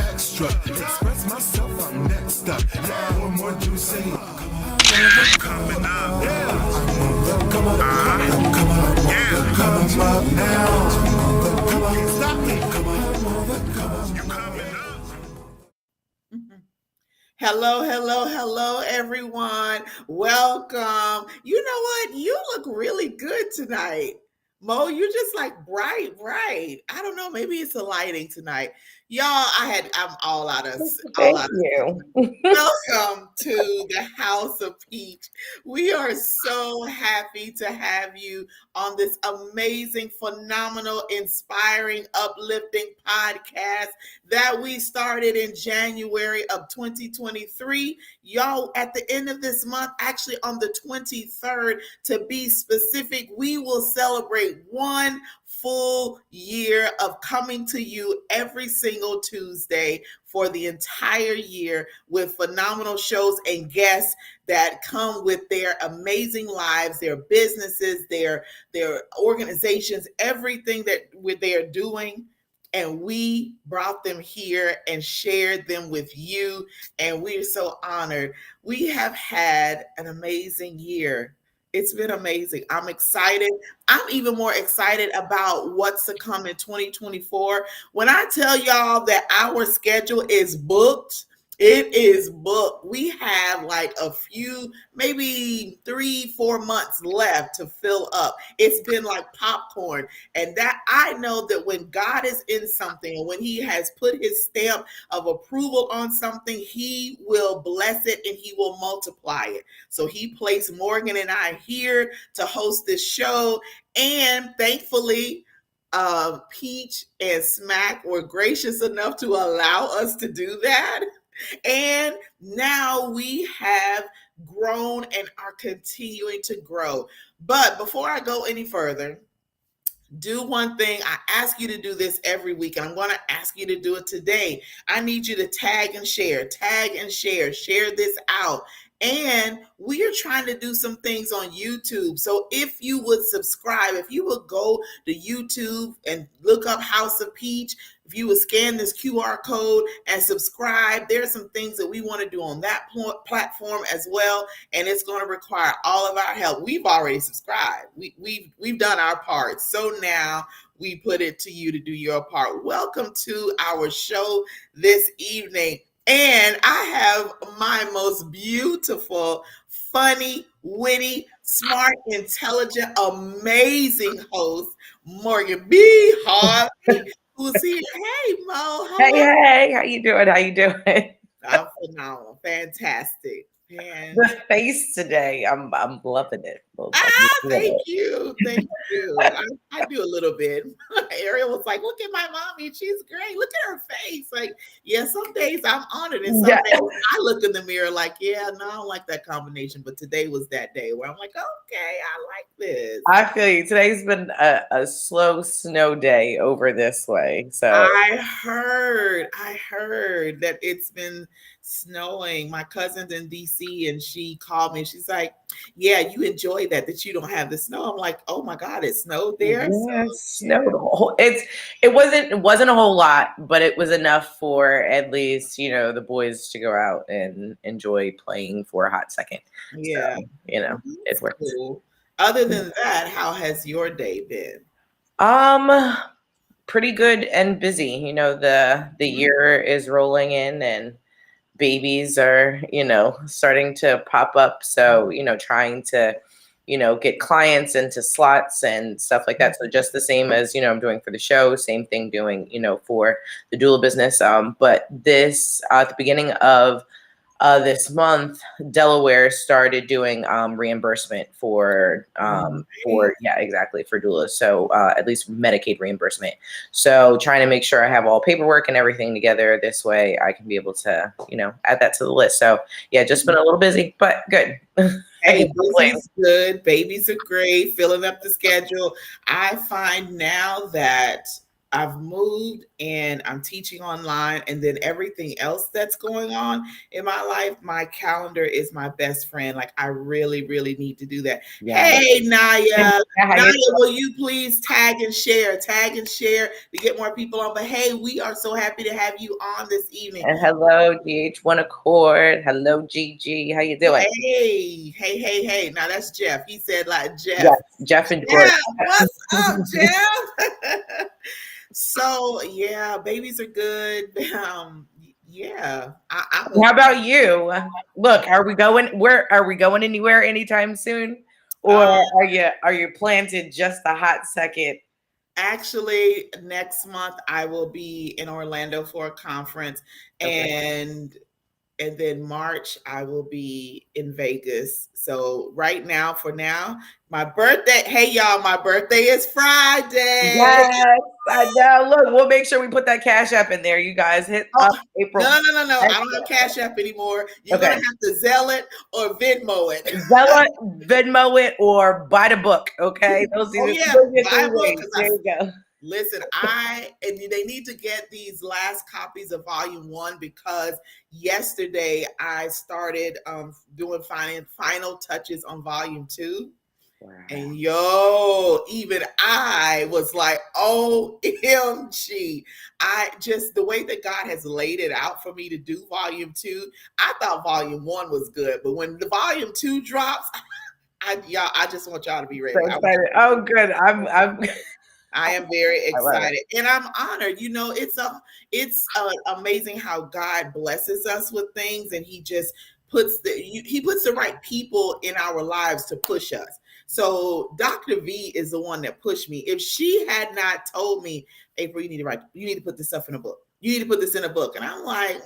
extra. Express myself, I'm next up. Yeah, what more do you say? Coming up. Yeah. Come on. Yeah. Come up now. Come on. Stop me. Come on. You coming up. Hello, everyone. Welcome. You know what? You look really good tonight. Mo, you're just like bright. I don't know. Maybe it's the lighting tonight. Y'all, I'm all Thank out you. of welcome to the House of Peach. We are so happy to have you on this amazing, phenomenal, inspiring, uplifting podcast that we started in January of 2023. Y'all, at the end of this month, actually on the 23rd, to be specific, we will celebrate one full year of coming to you every single Tuesday for the entire year with phenomenal shows and guests that come with their amazing lives, their businesses, their organizations, everything that they are doing, and we brought them here and shared them with you, and we're so honored. We have had an amazing year. It's been amazing. I'm excited. I'm even more excited about what's to come in 2024. When I tell y'all that our schedule is booked, it is booked. We have like a few, maybe 3-4 months left to fill up. It's been like popcorn. And that I know that when God is in something, and when he has put his stamp of approval on something, he will bless it and he will multiply it. So he placed Morgan and I here to host this show. And thankfully, Peach and Smack were gracious enough to allow us to do that. And now we have grown and are continuing to grow. But before I go any further, do one thing. I ask you to do this every week, and I'm going to ask you to do it today. I need you to tag and share this out. And we are trying to do some things on YouTube. So if you would subscribe, if you would go to YouTube and look up House of Peach, if you would scan this QR code and subscribe, there are some things that we want to do on that platform as well. And it's going to require all of our help. We've already subscribed. We've done our part. So now we put it to you to do your part. Welcome to our show this evening. And I have my most beautiful, funny, witty, smart, intelligent, amazing host, Morgan B. Harvey, who's here. Hey, Mo. Hello. Hey, how you doing? How you doing? I'm phenomenal. Fantastic. The face today, I'm loving it. Thank you. Thank you. I do a little bit. Ariel was like, look at my mommy. She's great. Look at her face. Like, yeah, some days I'm honored. And some days I look in the mirror like, yeah, no, I don't like that combination. But today was that day where I'm like, okay, I like this. I feel you. Today's been a slow snow day over this way. So I heard that it's been snowing. My cousin's in DC and she called me. She's like, yeah, you enjoy that you don't have the snow. I'm like, oh my God, it snowed there. yeah, snowed. It wasn't a whole lot, but it was enough for at least, the boys to go out and enjoy playing for a hot second. Yeah. So, it worked. Cool. Other than that, how has your day been? Pretty good and busy. The year is rolling in and babies are, starting to pop up. So, trying to, get clients into slots and stuff like that. So just the same as, I'm doing for the show, same thing doing, for the doula business. But this, at the beginning of this month, Delaware started doing reimbursement for doulas. So at least Medicaid reimbursement. So trying to make sure I have all paperwork and everything together. This way I can be able to, add that to the list. So yeah, just been a little busy, but good. Hey, busy's good. Babies are great. Filling up the schedule. I find now that I've moved and I'm teaching online, and then everything else that's going on in my life, my calendar is my best friend. Like, I really, really need to do that. Yeah. Hey, Naya. How you Naya, will you please tag and share to get more people on? But hey, we are so happy to have you on this evening. And hello, GH1 Accord. Hello, Gigi. How you doing? Hey. Now that's Jeff. He said like Jeff. Yes, Jeff and Court. Yeah, what's up, Jeff? So yeah, babies are good. Yeah. How about you? Look, are we going? Where are we going? Anywhere anytime soon, or um, are you planted just a hot second? Actually, next month I will be in Orlando for a conference, Okay. and then March I will be in Vegas. So right now, for now, my birthday. Hey y'all, my birthday is Friday. Yes, I know. Look, we'll make sure we put that cash app in there. You guys hit Oh, up April. no. I don't have Cash App anymore. You're Okay. gonna have to Zelle it or Venmo it. Zella, Venmo it, or buy the book. Okay, those Oh are yeah, the buy a three book ways. because There you go. listen, and they need to get these last copies of Volume One because yesterday I started doing final touches on Volume Two. Wow. And yo, even I was like, OMG. I just, the way that God has laid it out for me to do Volume Two, I thought Volume One was good. But when the Volume Two drops, I just want y'all to be ready. So excited. Oh, good. I am very I love it. excited, and I'm honored. You know, it's amazing how God blesses us with things, and He just He puts the right people in our lives to push us. So Dr. V is the one that pushed me. If she had not told me, April, you need to put this stuff in a book. You need to put this in a book, and I'm like,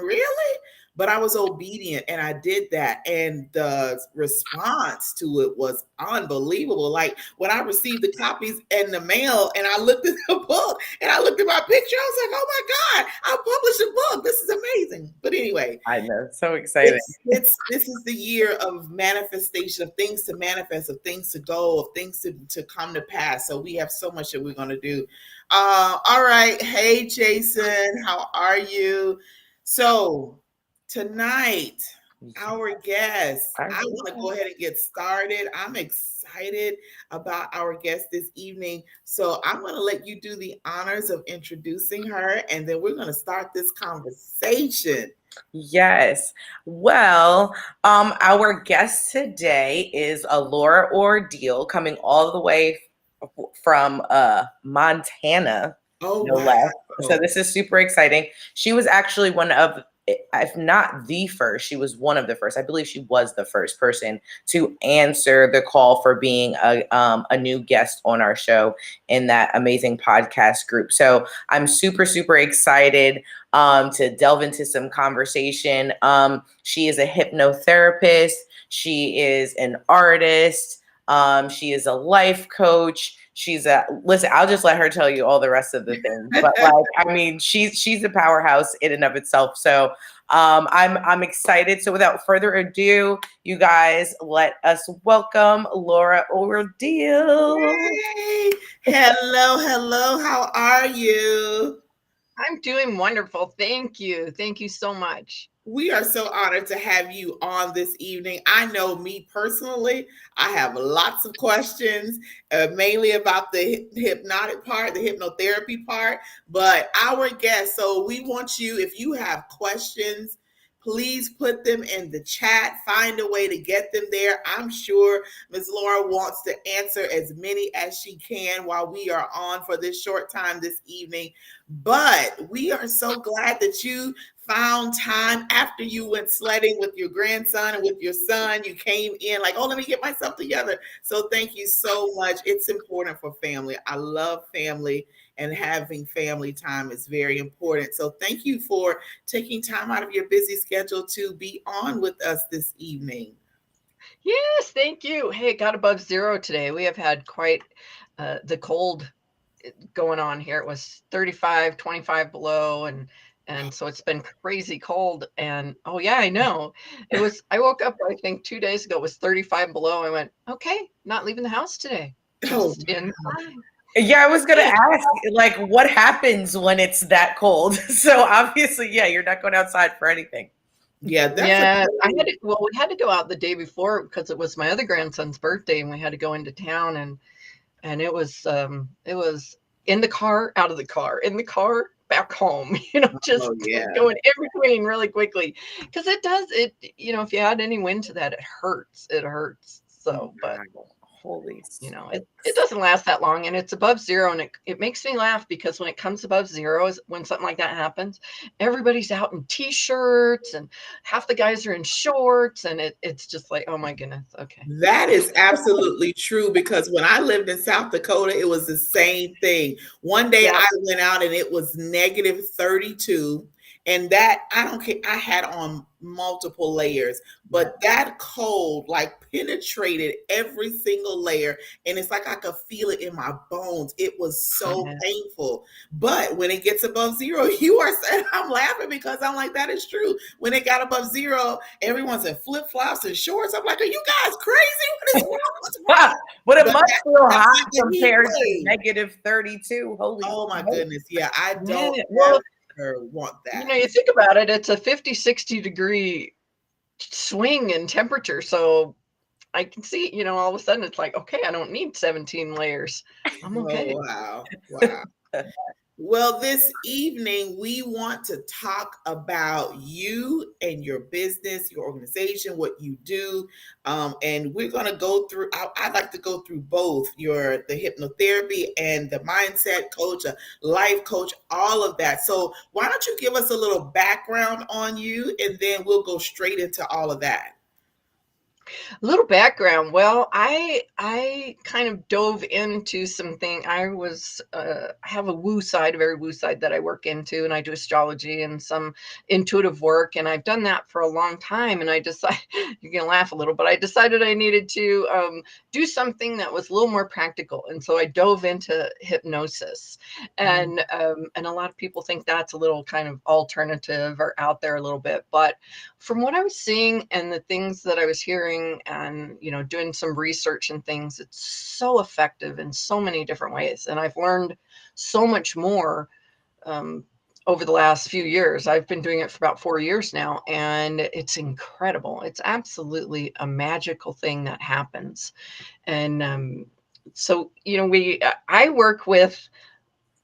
really? But I was obedient and I did that. And the response to it was unbelievable. Like when I received the copies in the mail and I looked at the book and I looked at my picture, I was like, oh my God, I published a book. This is amazing. But anyway, I know. So excited. this is the year of manifestation, of things to manifest, of things to go, of things to come to pass. So we have so much that we're going to do. All right. Hey, Jason, how are you? So tonight, our guest, I want to go ahead and get started. I'm excited about our guest this evening. So I'm going to let you do the honors of introducing her, and then we're going to start this conversation. Yes. Well, our guest today is Laura Ordeal, coming all the way from Montana. Oh, No wow. less. So this is super exciting. She was actually one of, if not the first, she was one of the first. I believe she was the first person to answer the call for being a new guest on our show in that amazing podcast group. So I'm super, super excited to delve into some conversation. She is a hypnotherapist. She is an artist. She is a life coach. Listen, I'll just let her tell you all the rest of the things. But like, I mean, she's a powerhouse in and of itself. So I'm excited. So without further ado, you guys, let us welcome Laura Ordeal. Hey, hello. How are you? I'm doing wonderful. Thank you. Thank you so much. We are so honored to have you on this evening. I know me personally, I have lots of questions, mainly about the hypnotic part, the hypnotherapy part, but our guest, so we want you, if you have questions, please put them in the chat. Find a way to get them there. I'm sure Ms. Laura wants to answer as many as she can while we are on for this short time this evening. But we are so glad that you found time after you went sledding with your grandson and with your son. You came in like, oh, let me get myself together. So thank you so much. It's important for family. I love family, and having family time is very important. So thank you for taking time out of your busy schedule to be on with us this evening. Yes, thank you. Hey, it got above zero today. We have had quite the cold going on here. It was 35, 25 below, and so it's been crazy cold. And oh yeah, I know. I woke up, I think 2 days ago, it was 35 below. I went, okay, not leaving the house today. Oh, Just inside. Yeah, I was gonna ask, like, what happens when it's that cold? So obviously, yeah, you're not going outside for anything. Yeah, that's a Yeah, we had to go out the day before because it was my other grandson's birthday, and we had to go into town, and it was in the car, out of the car, in the car, back home, just oh yeah. going in between really quickly. Because if you add any wind to that, it hurts. It hurts. So, but Wow. Holy it doesn't last that long, and it's above zero, and it makes me laugh because when it comes above zero, when something like that happens, everybody's out in t-shirts and half the guys are in shorts, and it's just like, oh my goodness. Okay. That is absolutely true because when I lived in South Dakota, it was the same thing. One day Yeah. I went out and it was negative 32. And that I don't care, I had on multiple layers, but that cold like penetrated every single layer. And it's like I could feel it in my bones. It was so Yeah. painful. But when it gets above zero, you are saying, I'm laughing because I'm like, that is true. When it got above zero, everyone's in flip flops and shorts. I'm like, are you guys crazy? What is wrong? What's wrong? But it But must feel that's hot like the heat compared to wave. negative 32. Holy Oh my smoke. goodness. Yeah, I Yeah. don't Well, ever want that. you think about it, it's a 50, 60 degree swing in temperature. So I can see, all of a sudden it's like, okay, I don't need 17 layers. I'm Oh, okay. wow. Wow. Well, this evening, we want to talk about you and your business, your organization, what you do. And we're going to go through, I'd like to go through both the hypnotherapy and the mindset coach, a life coach, all of that. So why don't you give us a little background on you and then we'll go straight into all of that. A little background. Well, I kind of dove into something. I have a woo side, a very woo side that I work into, and I do astrology and some intuitive work, and I've done that for a long time. And I decided, you're gonna laugh a little, but I decided I needed to do something that was a little more practical, and so I dove into hypnosis. And a lot of people think that's a little kind of alternative or out there a little bit, but from what I was seeing and the things that I was hearing and, doing some research and things, it's so effective in so many different ways. And I've learned so much more um, over the last few years. I've been doing it for about 4 years now, and it's incredible. It's absolutely a magical thing that happens. And so, I work with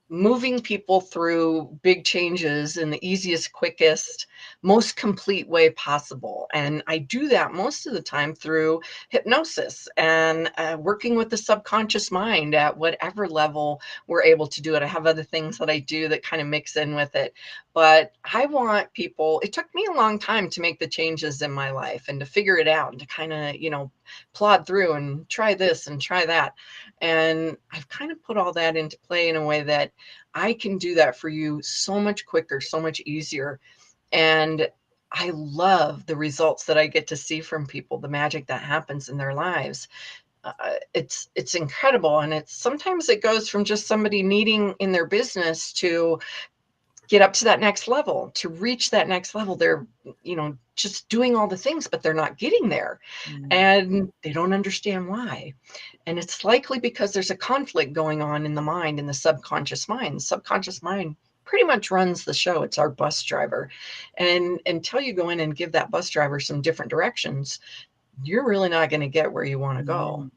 moving people through big changes in the easiest, quickest, most complete way possible. And I do that most of the time through hypnosis and working with the subconscious mind at whatever level we're able to do it. I have other things that I do that kind of mix in with it. But I want people, it took me a long time to make the changes in my life and to figure it out and to kind of, plod through and try this and try that. And I've kind of put all that into play in a way that I can do that for you so much quicker, so much easier. And I love the results that I get to see from people, the magic that happens in their lives. It's incredible. And sometimes it goes from just somebody needing in their business to get up to that next level, to reach that next level. They're, just doing all the things, but they're not getting there. And they don't understand why. And it's likely because there's a conflict going on in the mind, in the subconscious mind. The subconscious mind pretty much runs the show. It's our bus driver. And until you go in and give that bus driver some different directions, you're really not going to get where you want to go.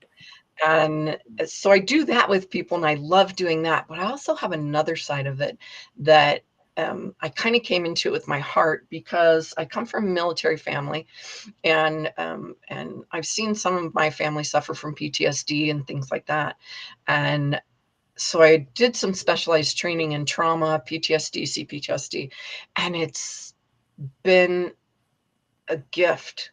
And so I do that with people, and I love doing that. But I also have another side of it that I kind of came into it with my heart because I come from a military family, and I've seen some of my family suffer from PTSD and things like that. And so I did some specialized training in trauma, PTSD, CPTSD, and it's been a gift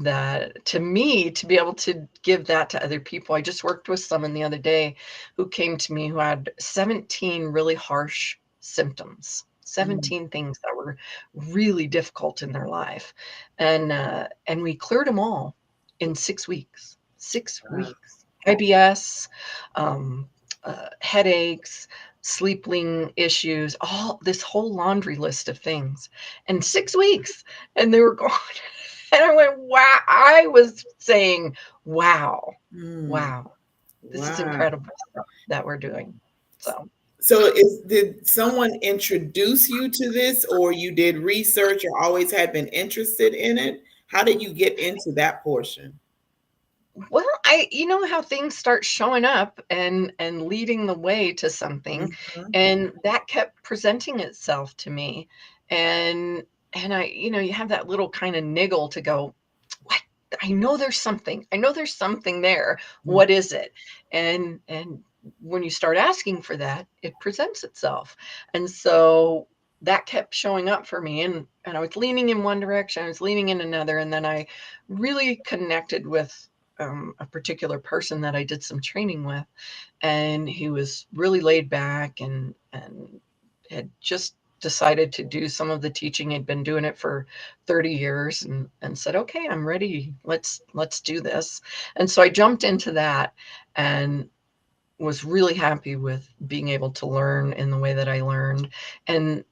that to me to be able to give that to other people. I just worked with someone the other day who came to me who had 17 really harsh symptoms, 17 things that were really difficult in their life. And we cleared them all in 6 weeks. 6 weeks. IBS, um, headaches, sleeping issues, all this whole laundry list of things in 6 weeks, and they were gone. And I went, wow. I was saying, wow, wow. This is Wow. incredible stuff that we're doing. So So did someone introduce you to this, or you did research or always had been interested in it? How did you get into that portion? well, you know how things start showing up and leading the way to something, Mhm. and that kept presenting itself to me, and I, you have that little kind of niggle to go, what? I know there's something. I know there's something there. Mm. What is it? And when you start asking for that, it presents itself. And so that kept showing up for me, and I was leaning in one direction, I was leaning in another, and then I really connected with a particular person that I did some training with, and he was really laid back and had just decided to do some of the teaching. He'd been doing it for 30 years, and said, okay, I'm ready. Let's do this. And so I jumped into that and was really happy with being able to learn in the way that I learned, and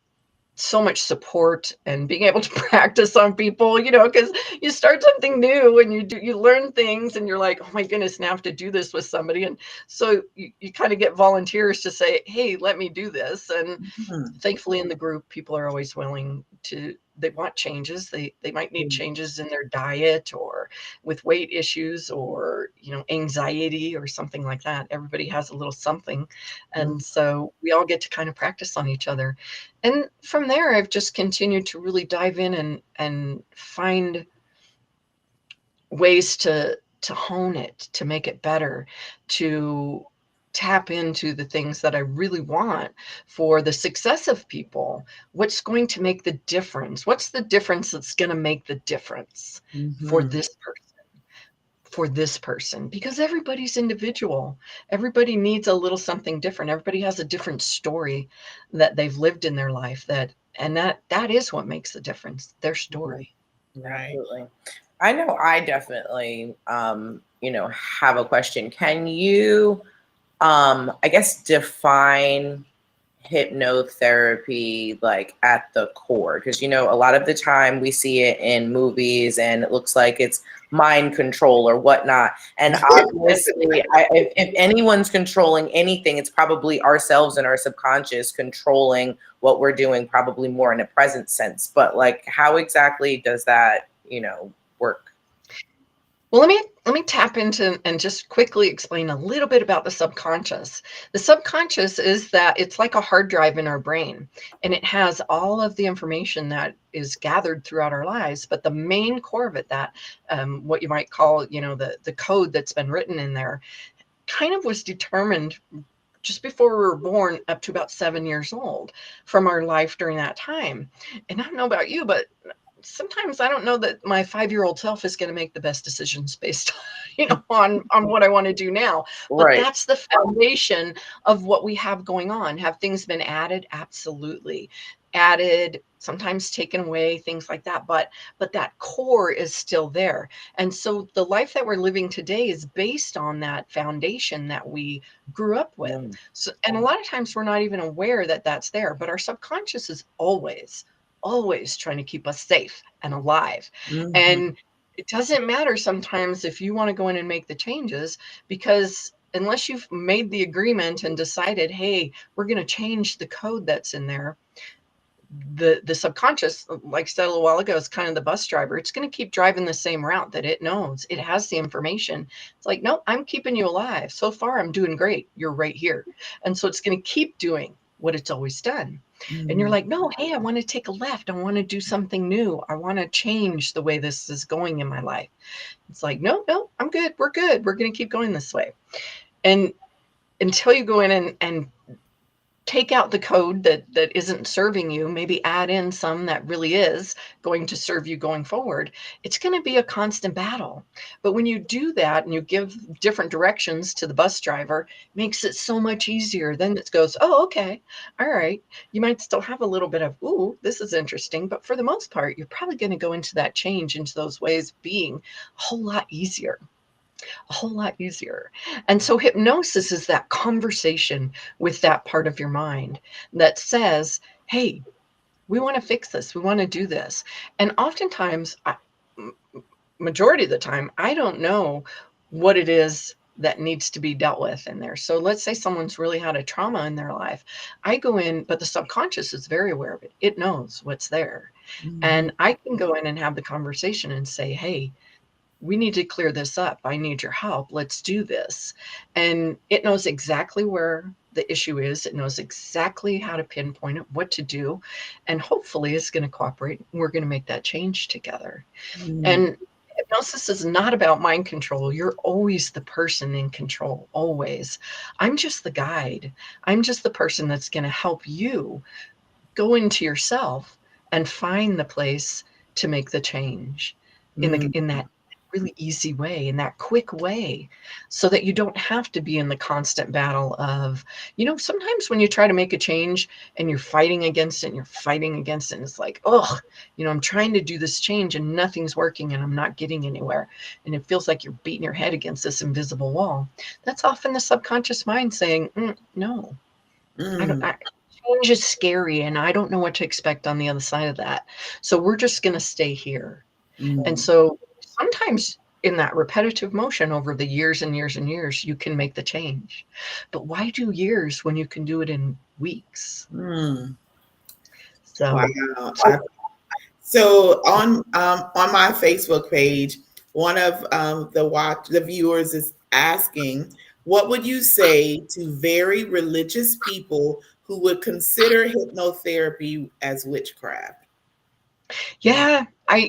so much support and being able to practice on people, because you start something new and you learn things and you're like, oh my goodness, now I have to do this with somebody. And so you kind of get volunteers to say, hey, let me do this. And Mhm. thankfully in the group, people are always willing to, they want changes. They might need Mm. changes in their diet or with weight issues or, anxiety or something like that. Everybody has a little something. Mm. And so we all get to kind of practice on each other. And from there, I've just continued to really dive in and find ways to hone it, to make it better, to tap into the things that I really want for the success of people. What's going to make the difference? What's the difference that's going to make the difference for Mhm. this person? For this person, because everybody's individual. Everybody needs a little something different. Everybody has a different story that they've lived in their life, that is what makes the difference, their Right. story. Right. Absolutely. I know I definitely, have a question. Can you, I guess, define hypnotherapy like at the core? Because a lot of the time we see it in movies and it looks like it's mind control or whatnot, and obviously if anyone's controlling anything, it's probably ourselves and our subconscious controlling what we're doing, probably more in a present sense. But like, how exactly does that work? Well, let me tap into and just quickly explain a little bit about the subconscious. The subconscious is that it's like a hard drive in our brain, and it has all of the information that is gathered throughout our lives. But the main core of it, that what you might call, the code that's been written in there, kind of was determined just before we were born up to about 7 years old from our life during that time. And I don't know about you, but sometimes I don't know that my 5-year-old self is going to make the best decisions based on what I want to do now. But Right. that's the foundation of what we have going on. Have things been added? Absolutely. Added, sometimes taken away, things like that. But that core is still there. And so the life that we're living today is based on that foundation that we grew up with. Mm. So, and a lot of times we're not even aware that that's there, but our subconscious is always trying to keep us safe and alive. Mhm. And it doesn't matter sometimes if you want to go in and make the changes, because unless you've made the agreement and decided, hey, we're going to change the code that's in there, the subconscious, like I said a little while ago, is kind of the bus driver. It's going to keep driving the same route that it knows. It has the information. It's like, no, I'm keeping you alive. So far, I'm doing great. You're right here. And so it's going to keep doing what it's always done. And you're Mhm. like, no, hey, I want to take a left. I want to do something new. I want to change the way this is going in my life. It's like, no, I'm good. We're good. We're going to keep going this way. And until you go in and take out the code that isn't serving you, maybe add in some that really is going to serve you going forward, it's going to be a constant battle. But when you do that and you give different directions to the bus driver, it makes it so much easier. Then it goes, oh, okay, all right. You might still have a little bit of, ooh, this is interesting, but for the most part, you're probably going to go into that change, into those ways of being a whole lot easier, a whole lot easier. And so hypnosis is that conversation with that part of your mind that says, hey, we want to fix this. We want to do this. And oftentimes, majority of the time, I don't know what it is that needs to be dealt with in there. So let's say someone's really had a trauma in their life. I go in, but the subconscious is very aware of it. It knows what's there. Mhm. And I can go in and have the conversation and say, hey, we need to clear this up. I need your help. Let's do this. And it knows exactly where the issue is. It knows exactly how to pinpoint it, what to do. And hopefully it's going to cooperate. We're going to make that change together. Mhm. And hypnosis is not about mind control. You're always the person in control, always. I'm just the guide. I'm just the person that's going to help you go into yourself and find the place to make the change in that really easy way, in that quick way, so that you don't have to be in the constant battle of, sometimes when you try to make a change and you're fighting against it and you're fighting against it, and it's like, oh, I'm trying to do this change and nothing's working and I'm not getting anywhere. And it feels like you're beating your head against this invisible wall. That's often the subconscious mind saying, no, I don't. Mm. Change is scary, and I don't know what to expect on the other side of that. So we're just going to stay here. And Mm. so sometimes in that repetitive motion over the years and years and years, you can make the change. But why do years when you can do it in weeks? Mm. So, Wow. so So on my Facebook page, one of the viewers is asking, what would you say to very religious people who would consider hypnotherapy as witchcraft? yeah, I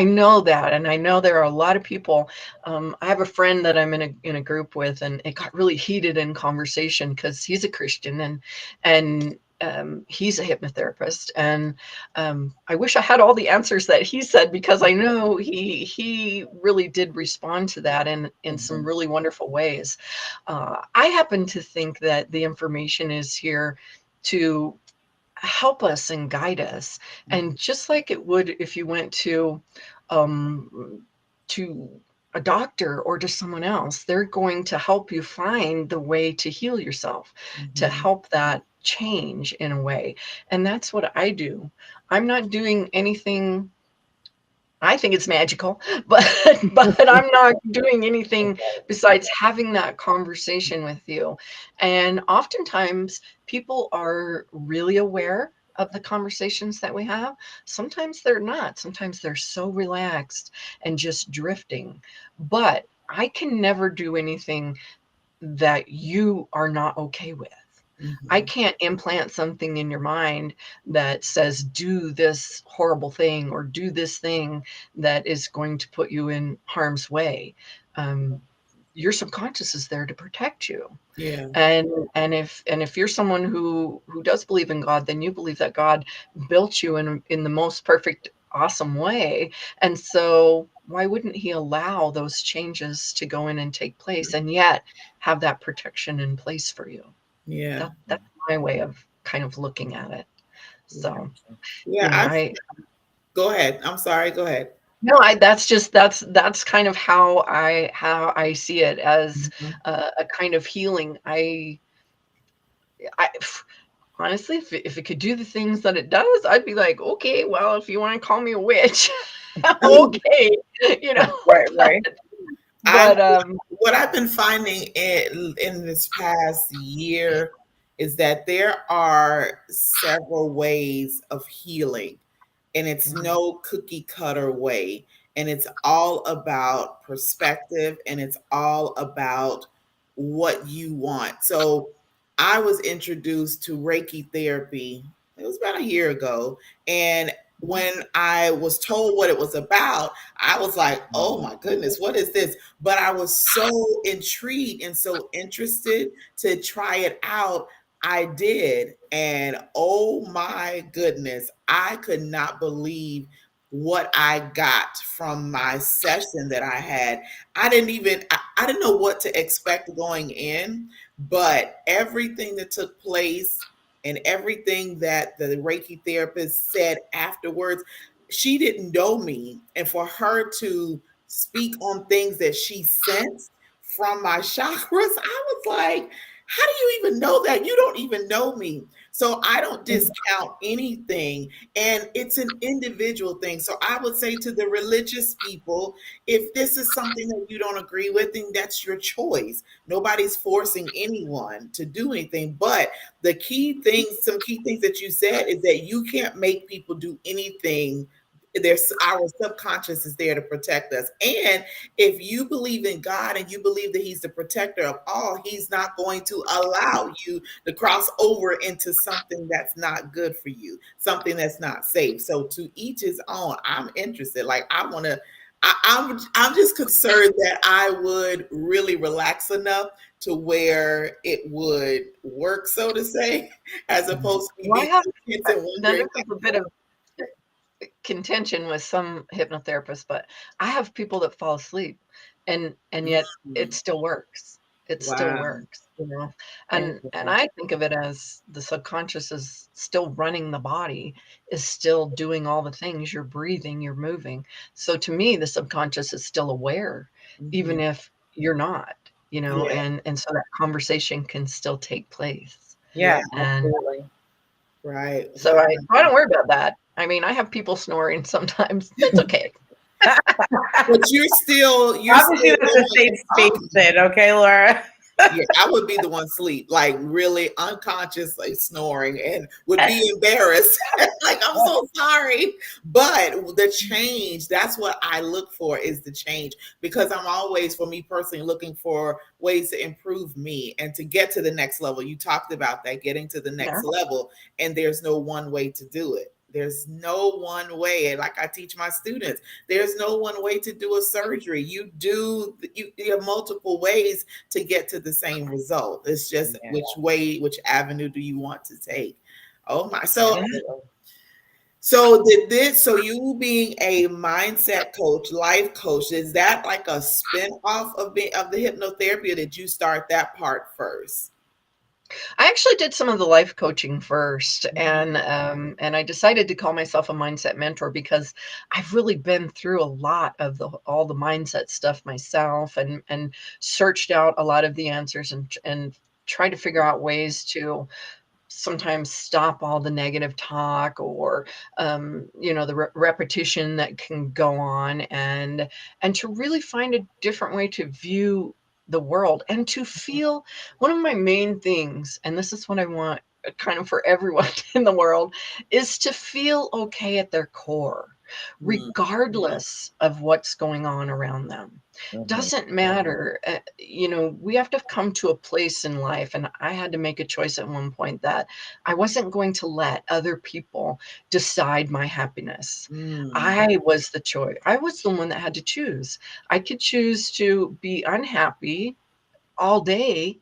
know that, and I know there are a lot of people. I have a friend that I'm in a group with, and it got really heated in conversation because he's a Christian and he's a hypnotherapist, and I wish I had all the answers that he said because I know he really did respond to that in some Mhm. really wonderful ways. I happen to think that the information is here to help us and guide us. And just like it would if you went um, to a doctor or to someone else, they're going to help you find the way to heal yourself, to Mhm. help that change in a way. And that's what I do. I'm not doing anything. I think it's magical, but but I'm not doing anything besides having that conversation with you. And oftentimes people are really aware of the conversations that we have. Sometimes they're not. Sometimes they're so relaxed and just drifting. But I can never do anything that you are not okay with. I Mhm. can't implant something in your mind that says, do this horrible thing or do this thing that is going to put you in harm's way. Um, your subconscious is there to protect you. Yeah. And if you're someone who does believe in God, then you believe that God built you in the most perfect, awesome way. And so why wouldn't he allow those changes to go in and take place and yet have that protection in place for you? Yeah. That's my way of kind of looking at it. Yeah. So, Yeah. I Go ahead. I'm sorry. Go ahead. no, I that's kind of how I see it as Mhm. a kind of healing. I honestly, if it could do the things that it does, I'd be like, okay, well, if you want to call me a witch, okay, you know, Right, but right. I but what I've been finding in this past year is that there are several ways of healing, and it's Mhm. no cookie cutter way. And it's all about perspective and it's all about what you want. So I was introduced to Reiki therapy, it was about a year ago. And when I was told what it was about, I was like, oh my goodness, what is this? But I was so intrigued and so interested to try it out. I did. And oh my goodness, I could not believe what I got from my session that I had. I didn't know what to expect going in, but everything that took place and everything that the Reiki therapist said afterwards, she didn't know me. And for her to speak on things that she sensed from my chakras, I was like, how do you even know that? You don't even know me. So I don't discount anything. And it's an individual thing. So I would say to the religious people, if this is something that you don't agree with, then that's your choice. Nobody's forcing anyone to do anything. But the key things, some key things that you said is that you can't make people do anything. There's our subconscious is there to protect us. And if you believe in God and you believe that He's the protector of all, He's not going to allow you to cross over into something that's not good for you, something that's not safe. So to each his own. I'm interested. Like I want to. I'm just concerned that I would really relax enough to where it would work, so to say, as opposed to me Well, I being have intense and now this wondering. is a bit of contention with some hypnotherapists, but I have people that fall asleep and yet it Mm, still works. It still wow. works, you know. And Interesting. I think of it as the subconscious is still running the body, is still doing all the things. You're breathing, you're moving. So to me, the subconscious is still aware, even Mhm. if you're not, you know, Yeah, and so that conversation can still take place. yeah, Yeah, And absolutely. right. so Wow. I don't worry about that. I mean, I have people snoring sometimes. It's okay. But you're Obviously, still that's a going safe and space talking. then, okay, Laura? Yeah, I would be the one sleep, like really unconsciously snoring and would be embarrassed. Like, I'm so sorry. But the change, that's what I look for is the change because I'm always, for me personally, looking for ways to improve me and to get to the next level. You talked about that, getting to the Yeah. next level, and there's no one way to do it. There's no one way. And like I teach my students, there's no one way to do a surgery. You have multiple ways to get to the same result. It's just Yeah, which avenue do you want to take? Oh my. absolutely. So you being a mindset coach, life coach, is that like a spin-off of the hypnotherapy, or did you start that part first? I actually did some of the life coaching first, Mhm. and I decided to call myself a mindset mentor because I've really been through a lot of all the mindset stuff myself, and searched out a lot of the answers and tried to figure out ways to sometimes stop all the negative talk or you know the repetition that can go on and to really find a different way to view the world and to feel one of my main things, and this is what I want kind of for everyone in the world, is to feel okay at their core Mm, regardless of what's going on around them. Mhm. Doesn't matter. You know, we have to come to a place in life, and I had to make a choice at one point that I wasn't going to let other people decide my happiness. mm, I was the choice. I was the one that had to choose. I could choose to be unhappy all day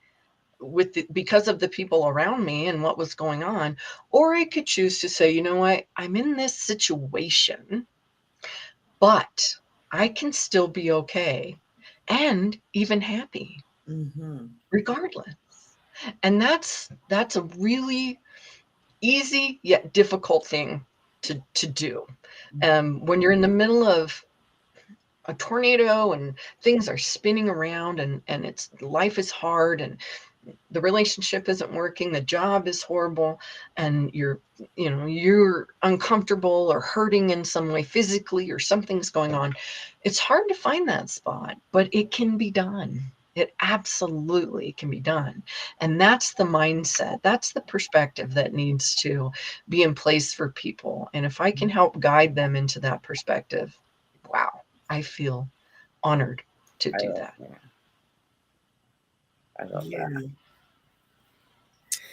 because of the people around me and what was going on, or I could choose to say, you know what, I'm in this situation, but I can still be okay and even happy mhm, regardless. And that's a really easy yet difficult thing to do. When you're in the middle of a tornado and things are spinning around and it's life is hard and the relationship isn't working, the job is horrible, and you're uncomfortable or hurting in some way physically or something's going on. It's hard to find that spot, but it can be done. It absolutely can be done. And that's the mindset, that's the perspective that needs to be in place for people. And if I can help guide them into that perspective, wow, I feel honored to I do love that. that. I love that. yeah.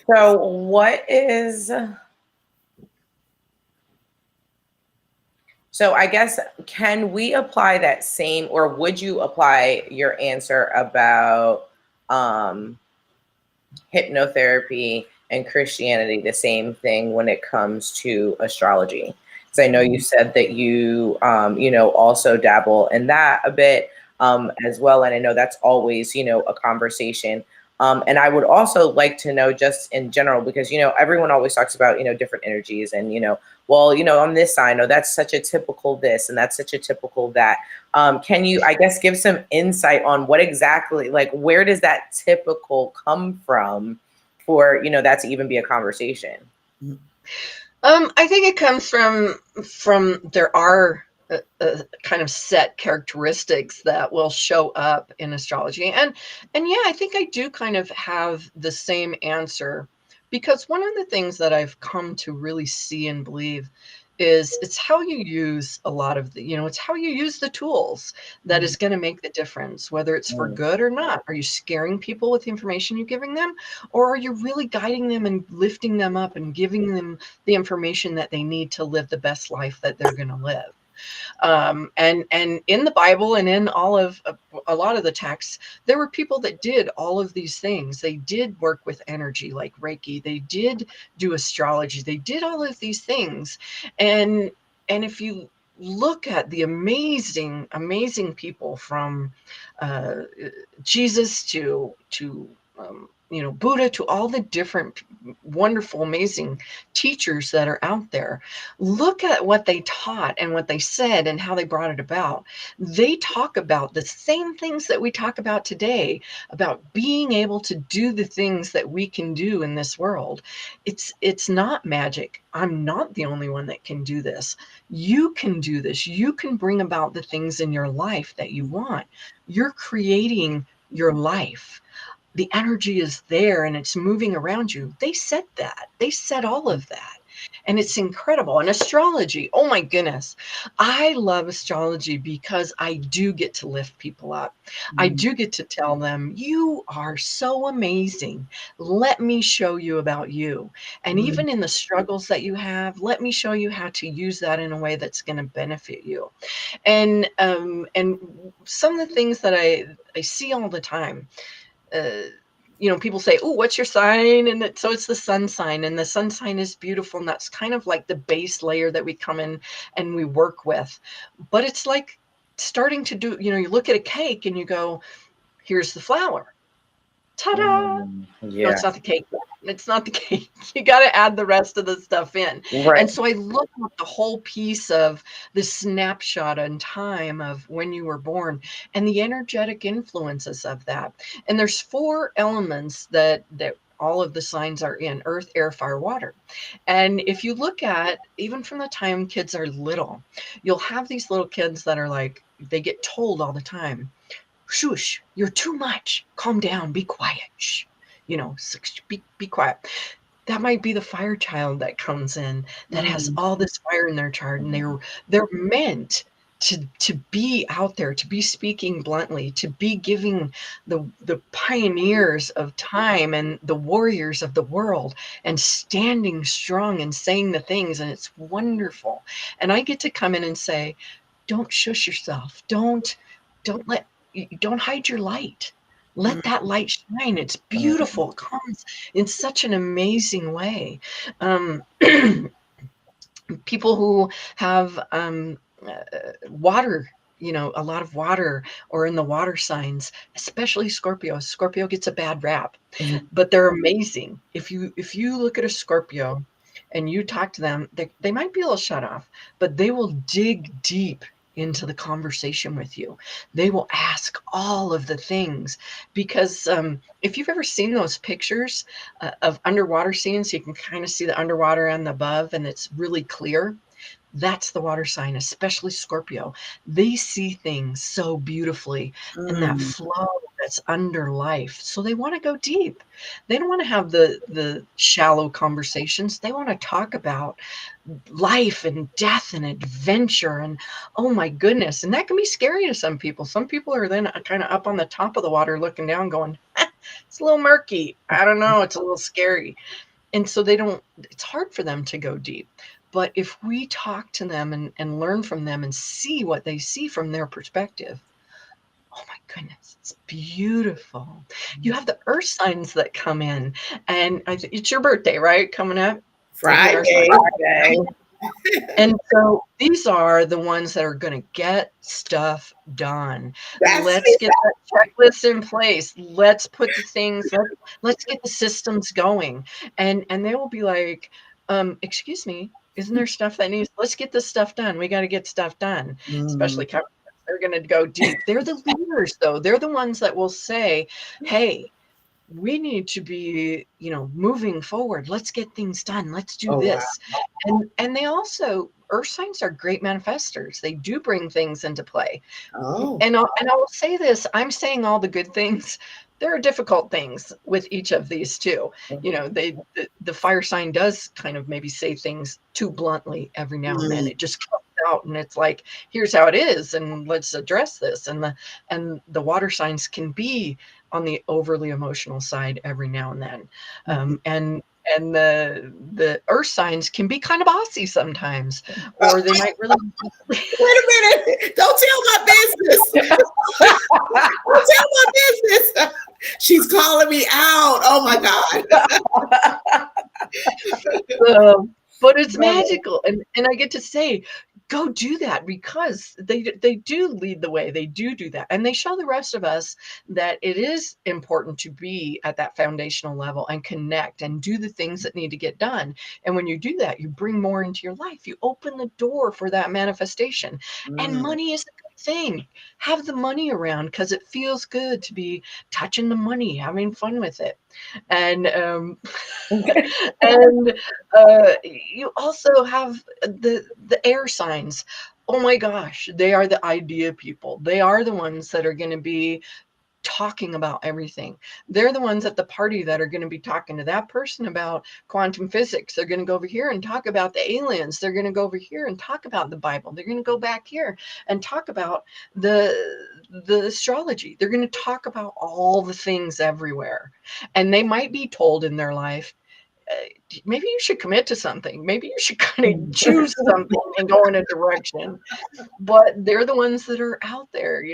So, what is so? I guess can we apply that same, or would you apply your answer about um, hypnotherapy and Christianity the same thing when it comes to astrology? Because I know you said that you also dabble in that a bit as well, and I know that's always a conversation. And I would also like to know, just in general, because, everyone always talks about, different energies and, well, on this sign, oh, that's such a typical this and that's such a typical that. Can you, I guess, give some insight on what exactly, like, where does that typical come from for, that to even be a conversation? I think it comes from there are kind of set characteristics that will show up in astrology, and yeah, I think I do kind of have the same answer, because one of the things that I've come to really see and believe is it's how you use a lot of it's how you use the tools that is going to make the difference, whether it's for good or not. Are you scaring people with the information you're giving them, or are you really guiding them and lifting them up and giving them the information that they need to live the best life that they're going to live? And in the Bible and in all of a lot of the texts, there were people that did all of these things. They did work with energy like Reiki. They did do astrology. They did all of these things. And if you look at the amazing people from Jesus to Buddha, to all the different wonderful, amazing teachers that are out there, look at what they taught and what they said and how they brought it about. They talk about the same things that we talk about today, about being able to do the things that we can do in this world. It's not magic. I'm not the only one that can do this. You can do this. You can bring about the things in your life that you want. You're creating your life. The energy is there and it's moving around you. They said that. They said all of that. And it's incredible. And astrology, oh my goodness. I love astrology because I do get to lift people up. I do get to tell them, you are so amazing. Let me show you about you. And even in the struggles that you have, let me show you how to use that in a way that's going to benefit you. And some of the things that I see all the time, people say, oh, what's your sign? And so it's the sun sign, and the sun sign is beautiful. And that's kind of like the base layer that we come in and we work with. But it's like starting to do, you look at a cake and you go, here's the flour. Ta-da! No, Yeah. it's not the cake. It's not the cake. You got to add the rest of the stuff in. Right. And so I look at the whole piece of the snapshot in time of when you were born and the energetic influences of that. And there's 4 elements that all of the signs are in: earth, air, fire, water. And if you look at, even from the time kids are little, you'll have these little kids that are like, they get told all the time, shush, you're too much. Calm down. Be quiet. Shh. Be quiet. That might be the fire child that comes in that has all this fire in their chart, and they're meant to be out there, to be speaking bluntly, to be giving the pioneers of time and the warriors of the world and standing strong and saying the things, and it's wonderful. And I get to come in and say, don't shush yourself. Don't hide your light. Let that light shine. It's beautiful. It comes in such an amazing way. People who have water, a lot of water, or in the water signs, especially Scorpio. Scorpio gets a bad rap, but they're amazing. If you look at a Scorpio and you talk to them, they might be a little shut off, but they will dig deep into the conversation with you. They will ask all of the things, because if you've ever seen those pictures of underwater scenes, you can kind of see the underwater and the above, and it's really clear. That's the water sign, especially Scorpio. They see things so beautifully in that flow that's under life. So they want to go deep. They don't want to have the shallow conversations. They want to talk about life and death and adventure, and oh my goodness. And that can be scary to some people. Some people are then kind of up on the top of the water looking down going, it's a little murky. I don't know. It's a little scary. And so it's hard for them to go deep. But if we talk to them and learn from them and see what they see from their perspective, oh my goodness, it's beautiful. You have the earth signs that come in, and it's your birthday, right? Coming up. Friday. And so these are the ones that are going to get stuff done. That's Let's get that checklist in place. Let's put the things, let's get the systems going. And they will be like, excuse me, isn't there stuff that needs, let's get this stuff done. We got to get stuff done, especially they're going to go deep. They're the leaders, though. They're the ones that will say, hey, we need to be, moving forward. Let's get things done. Let's do Oh, wow. this. And they also, earth signs are great manifestors. They do bring things into play. Oh. And I will say this, I'm saying all the good things. There are difficult things with each of these too. The fire sign does kind of maybe say things too bluntly every now and then. It just comes out and it's like, here's how it is, and let's address this. And the water signs can be on the overly emotional side every now and then. And the earth signs can be kind of bossy sometimes, or they might really Wait a minute. Don't tell my business. Don't tell my business. She's calling me out. Oh my God. But it's magical. And I get to say, go do that, because they do lead the way. They do that. And they show the rest of us that it is important to be at that foundational level and connect and do the things that need to get done. And when you do that, you bring more into your life. You open the door for that manifestation. And money is a good thing. Have the money around, because it feels good to be touching the money, having fun with it. And and you also have the air signs. Oh my gosh, they are the idea people. They are the ones that are going to be talking about everything. They're the ones at the party that are going to be talking to that person about quantum physics. They're going to go over here and talk about the aliens. They're going to go over here and talk about the Bible. They're going to go back here and talk about the astrology. They're going to talk about all the things everywhere. And they might be told in their life, maybe you should commit to something. Maybe you should kind of choose something and go in a direction. But they're the ones that are out there,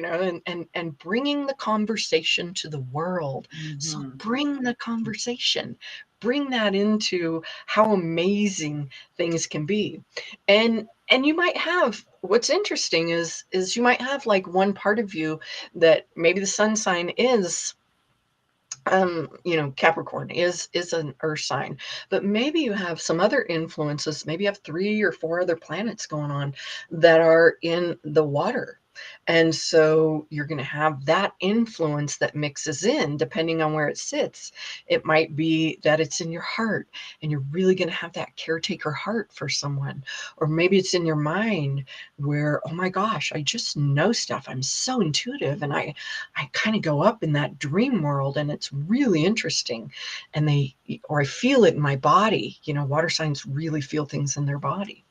and bringing the conversation to the world. So bring the conversation, bring that into how amazing things can be. And you might have, what's interesting is you might have like one part of you that maybe the sun sign is Capricorn is an earth sign, but maybe you have some other influences. Maybe you have 3 or 4 other planets going on that are in the water. And so you're going to have that influence that mixes in depending on where it sits. It might be that it's in your heart and you're really going to have that caretaker heart for someone. Or maybe it's in your mind where, oh my gosh, I just know stuff. I'm so intuitive and I kind of go up in that dream world and it's really interesting. And I feel it in my body. Water signs really feel things in their body.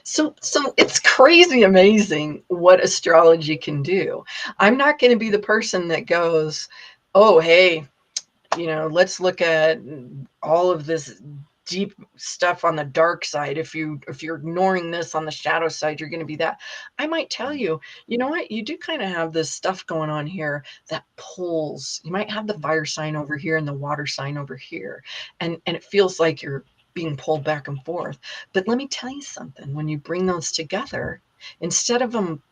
So it's crazy amazing what astrology can do. I'm not going to be the person that goes, oh, hey, let's look at all of this deep stuff on the dark side. If you're ignoring this on the shadow side, you're going to be that. I might tell you, you know what, you do kind of have this stuff going on here that pulls. You might have the fire sign over here and the water sign over here. And it feels like you're being pulled back and forth. But let me tell you something, when you bring those together, instead of them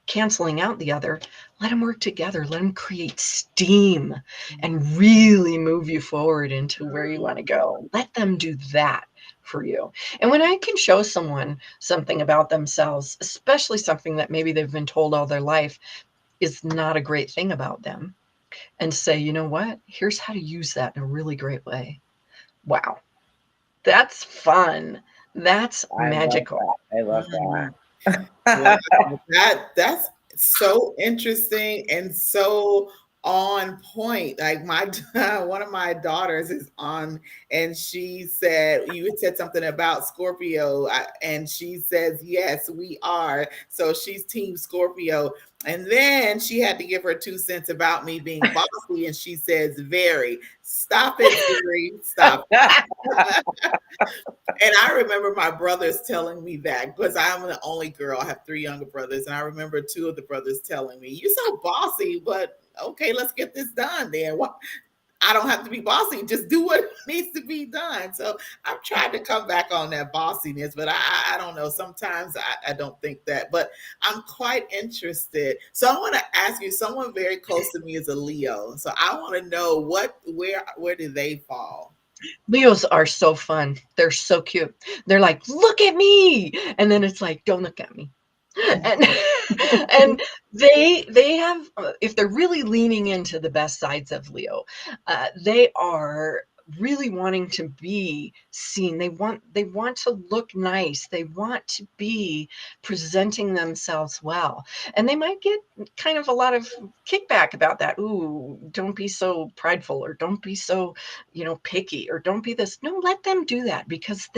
canceling out the other, let them work together. Let them create steam and really move you forward into where you want to go. Let them do that for you. And when I can show someone something about themselves, especially something that maybe they've been told all their life is not a great thing about them, and say, you know what, here's how to use that in a really great way. Wow. That's fun. That's magical. I love that. Wow, that's so interesting and so on point. Like one of my daughters is on, and she said you had said something about Scorpio, and she says yes, we are. So she's Team Scorpio. And then she had to give her 2 cents about me being bossy, and she says, "Very. Stop it, Very. Stop." And I remember my brothers telling me that, because I'm the only girl. I have 3 younger brothers, and I remember 2 of the brothers telling me, "You're so bossy, but okay, let's get this done then." I don't have to be bossy. Just do what needs to be done. So I've tried to come back on that bossiness, but I don't know. Sometimes I don't think that, but I'm quite interested. So I want to ask you, someone very close to me is a Leo. So I want to know where do they fall? Leos are so fun. They're so cute. They're like, look at me. And then it's like, don't look at me. And and they have if they're really leaning into the best sides of Leo, they are really wanting to be seen. They want to look nice. They want to be presenting themselves well. And they might get kind of a lot of kickback about that. Ooh, don't be so prideful, or don't be so, picky, or don't be this. No, let them do that, because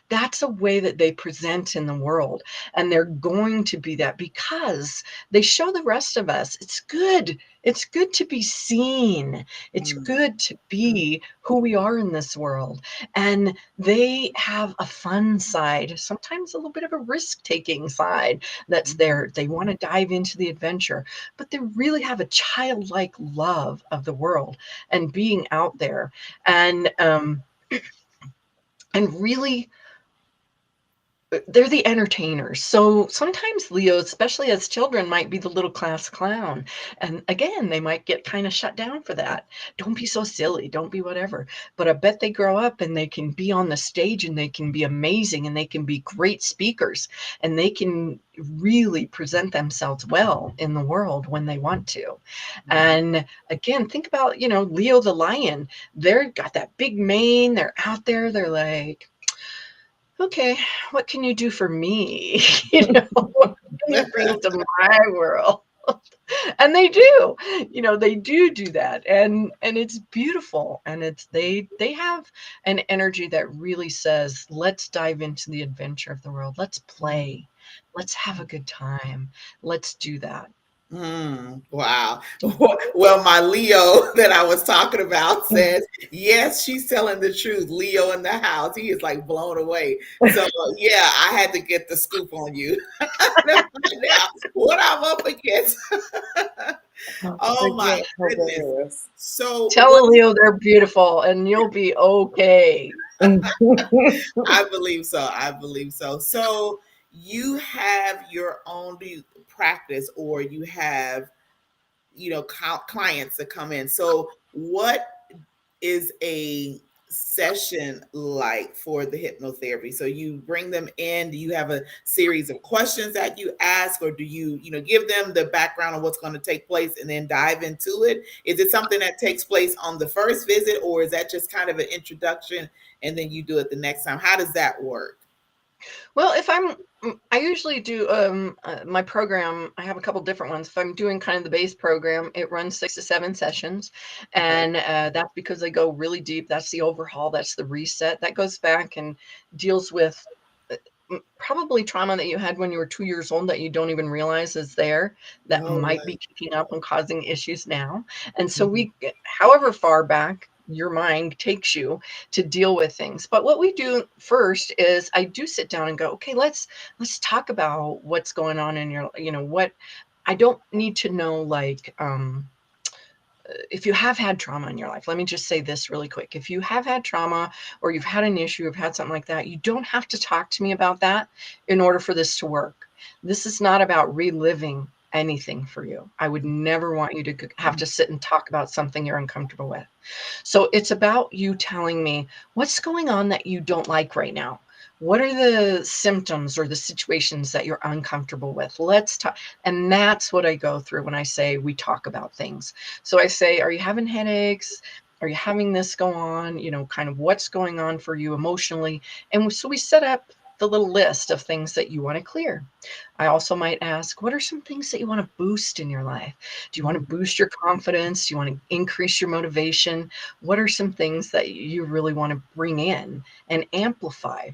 that's a way that they present in the world. And they're going to be that because they show the rest of us it's good. It's good to be seen. It's Mm, good to be who we are in this world. And they have a fun side, sometimes a little bit of a risk taking side that's there. They want to dive into the adventure, but they really have a childlike love of the world and being out there. And really, they're the entertainers. So sometimes Leos, especially as children, might be the little class clown. And again, they might get kind of shut down for that. Don't be so silly. Don't be whatever. But I bet they grow up and they can be on the stage and they can be amazing and they can be great speakers and they can really present themselves well in the world when they want to. mm, And again, think about, Leo the lion. They've got that big mane. They're out there. They're like, okay, what can you do for me? What can you bring to my world? And they do, they do that. And it's beautiful. And they have an energy that really says, let's dive into the adventure of the world. Let's play. Let's have a good time. Let's do that. wow. Well, my Leo that I was talking about says, yes, she's telling the truth. Leo in the house. He is like blown away. So, yeah, I had to get the scoop on you. Now, what I'm up against. Oh, my goodness. Hilarious. So, Tell what a Leo they're beautiful and you'll be okay. I believe so. I believe so. So, you have your own practice, or you have clients that come in. So what is a session like for the hypnotherapy? So you bring them in, do you have a series of questions that you ask, or do you give them the background of what's going to take place and then dive into it? Is it something that takes place on the first visit, or is that just kind of an introduction and then you do it the next time? How does that work? Well, I usually do my program. I have a couple different ones. If I'm doing kind of the base program, it runs 6 to 7 sessions, Okay. and that's because they go really deep. That's the overhaul. That's the reset. That goes back and deals with probably trauma that you had when you were 2 years old that you don't even realize is there, that No might way. be kicking up and causing issues now. And so Mhm. however far back your mind takes you to deal with things. But what we do first is I do sit down and go, okay, let's talk about what's going on in your, what I don't need to know, like, if you have had trauma in your life, let me just say this really quick. If you have had trauma or you've had an issue, you've had something like that, you don't have to talk to me about that in order for this to work. This is not about reliving anything for you. I would never want you to have to sit and talk about something you're uncomfortable with. So it's about you telling me what's going on that you don't like right now. What are the symptoms or the situations that you're uncomfortable with? Let's talk. And that's what I go through when I say we talk about things. So I say, are you having headaches? Are you having this go on? Kind of what's going on for you emotionally? And so we set up the little list of things that you want to clear. I also might ask, what are some things that you want to boost in your life? Do you want to boost your confidence? Do you want to increase your motivation? What are some things that you really want to bring in and amplify?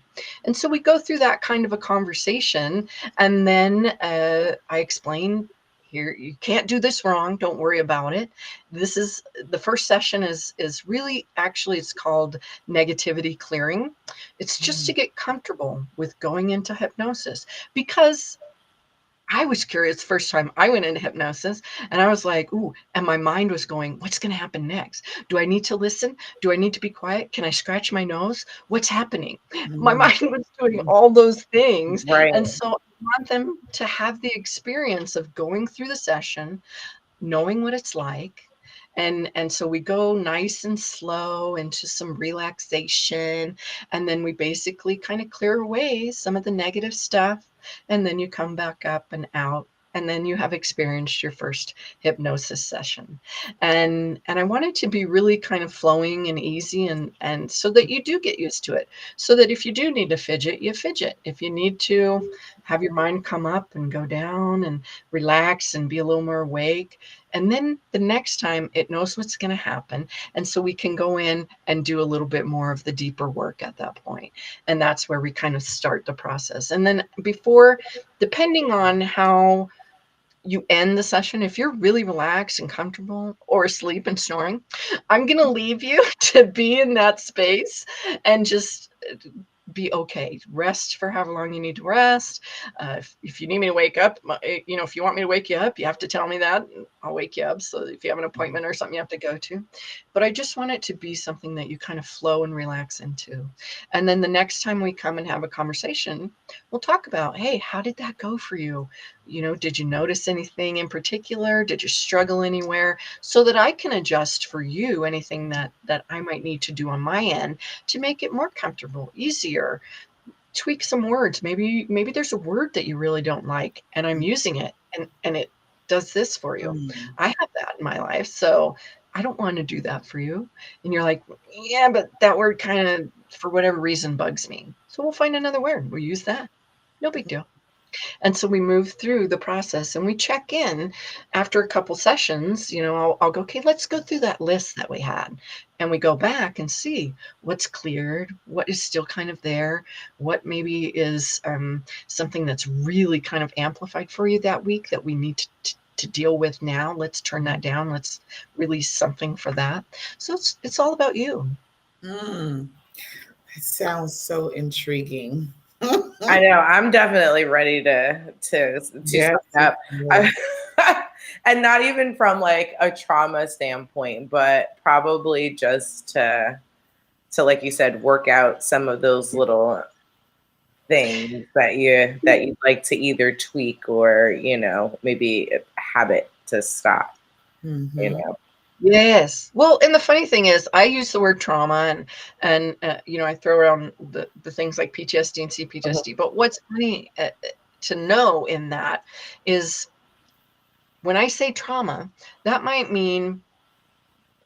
And so we go through that kind of a conversation. And then I explain, here, you can't do this wrong. Don't worry about it. This is the first session is really, actually, it's called negativity clearing. It's just to get comfortable with going into hypnosis, because I was curious first time I went into hypnosis, and I was like, ooh, and my mind was going, what's going to happen next? Do I need to listen? Do I need to be quiet? Can I scratch my nose? What's happening? My Mm. mind was doing all those things. Right. And so I want them to have the experience of going through the session, knowing what it's like. And so we go nice and slow into some relaxation, and then we basically kind of clear away some of the negative stuff, and then you come back up and out, and then you have experienced your first hypnosis session. And I want it to be really kind of flowing and easy, and so that you do get used to it, so that if you do need to fidget, you fidget. If you need to have your mind come up and go down and relax and be a little more awake, and then the next time it knows what's going to happen. And so we can go in and do a little bit more of the deeper work at that point. And that's where we kind of start the process. And then before, depending on how you end the session, if you're really relaxed and comfortable or asleep and snoring, I'm going to leave you to be in that space and just be okay. Rest for however long you need to rest. If you need me to wake up, if you want me to wake you up, you have to tell me that. I'll wake you up. So if you have an appointment or something you have to go to, but I just want it to be something that you kind of flow and relax into. And then the next time we come and have a conversation, we'll talk about, hey, how did that go for you? Did you notice anything in particular? Did you struggle anywhere? So that I can adjust for you anything that I might need to do on my end to make it more comfortable, easier. Tweak some words. Maybe there's a word that you really don't like, and I'm using it, and it does this for you. Mm. I have that in my life, so I don't want to do that for you. And you're like, yeah, but that word kind of, for whatever reason, bugs me. So we'll find another word. We'll use that. No big deal. And so we move through the process, and we check in after a couple sessions. I'll go, okay, let's go through that list that we had. And we go back and see what's cleared, what is still kind of there, what maybe is something that's really kind of amplified for you that week that we need to deal with now. Let's turn that down. Let's release something for that. So it's all about you. Mm. It sounds so intriguing. I know. I'm definitely ready to Yes, sign up. yes. And not even from like a trauma standpoint, but probably just to like you said, work out some of those little things that you'd like to either tweak or maybe a habit to stop. Mhm. Yes. Well, and the funny thing is, I use the word trauma, and I throw around the things like PTSD and CPTSD. But what's funny to know in that is when I say trauma, that might mean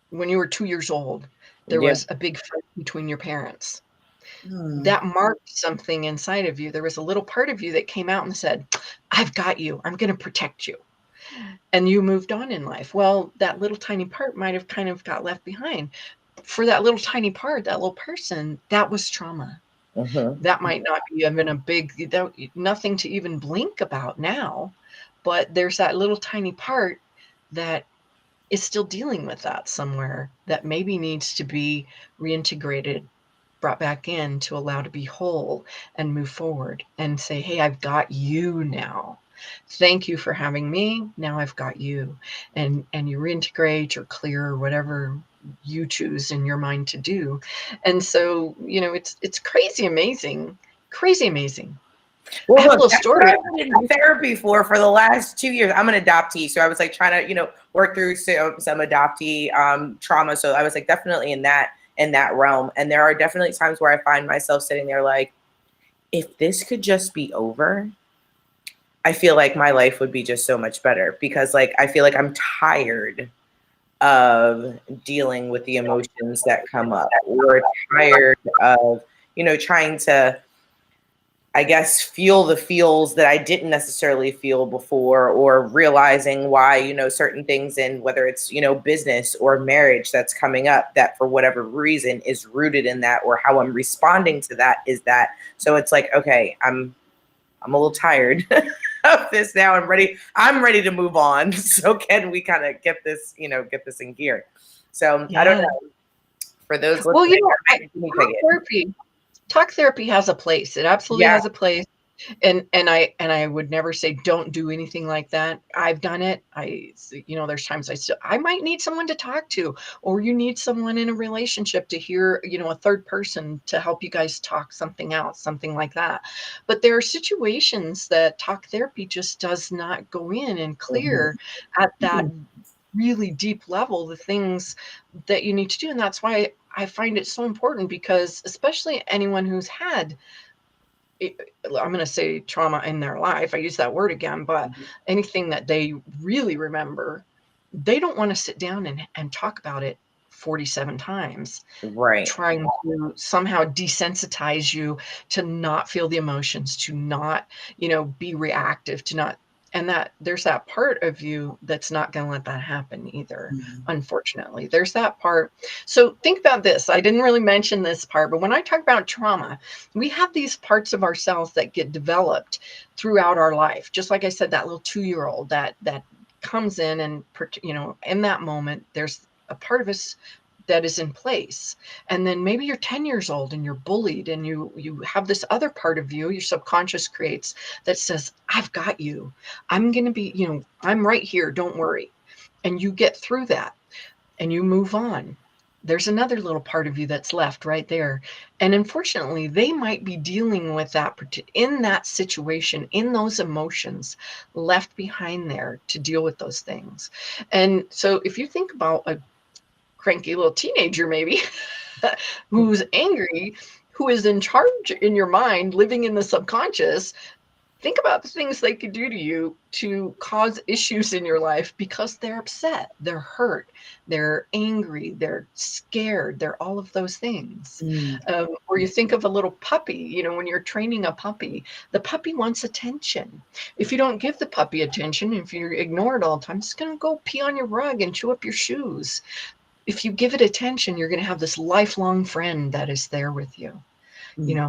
when you were 2 years old, there Yeah. was a big fight between your parents. Mm. That marked something inside of you. There was a little part of you that came out and said, I've got you. I'm going to protect you. And you moved on in life. Well, that little tiny part might have kind of got left behind. For that little tiny part, that little person, that was trauma. Mm-hmm. That might not be even a big, nothing to even blink about now, but there's that little tiny part that is still dealing with that somewhere that maybe needs to be reintegrated, brought back in to allow to be whole and move forward and say, hey, I've got you now. Thank you for having me. Now I've got you. And you reintegrate or clear or whatever you choose in your mind to do. And so, it's crazy amazing. Crazy amazing. I Well, have a look, little that's what story. I've been in therapy for the last 2 years. I'm an adoptee, so I was like trying to, work through some adoptee trauma. So I was like definitely in that realm. And there are definitely times where I find myself sitting there like, if this could just be over, I feel like my life would be just so much better, because like I feel like I'm tired of dealing with the emotions that come up, or tired of, trying to, I guess, feel the feels that I didn't necessarily feel before, or realizing why, certain things in, whether it's, business or marriage that's coming up, that for whatever reason is rooted in that, or how I'm responding to that is that. So it's like, okay, I'm a little tired of this now. I'm ready to move on. So can we kind of get this in gear? So I don't Yeah. know. For those Well, listening, talk therapy has a place. It absolutely yeah, has a place. And I would never say don't do anything like that. I've done it. There's times I might need someone to talk to, or you need someone in a relationship to hear, a third person to help you guys talk something out, something like that. But there are situations that talk therapy just does not go in and clear at that really deep level the things that you need to do. And that's why I find it so important, because especially anyone who's had I'm going to say trauma in their life. I use that word again, but anything that they really remember, they don't want to sit down and talk about it 47 times, Right. trying to somehow desensitize you to not feel the emotions, to not, be reactive, to not, and that there's that part of you that's not going to let that happen either. Unfortunately, there's that part. So think about this. I didn't really mention this part, but when I talk about trauma, we have these parts of ourselves that get developed throughout our life. Just like I said, that little 2-year-old that comes in and, in that moment, there's a part of us that is in place. And then maybe you're 10 years old and you're bullied, and you have this other part of you, your subconscious creates, that says, I've got you. I'm going to be, I'm right here. Don't worry. And you get through that and you move on. There's another little part of you that's left right there. And unfortunately, they might be dealing with that in that situation, in those emotions left behind there to deal with those things. And so if you think about a cranky little teenager, maybe, who's angry, who is in charge in your mind, living in the subconscious, think about the things they could do to you to cause issues in your life because they're upset, they're hurt, they're angry, they're scared, they're all of those things. Or you think of a little puppy, when you're training a puppy, the puppy wants attention. If you don't give the puppy attention, if you ignore it all the time, it's going to go pee on your rug and chew up your shoes. If you give it attention, you're going to have this lifelong friend that is there with you,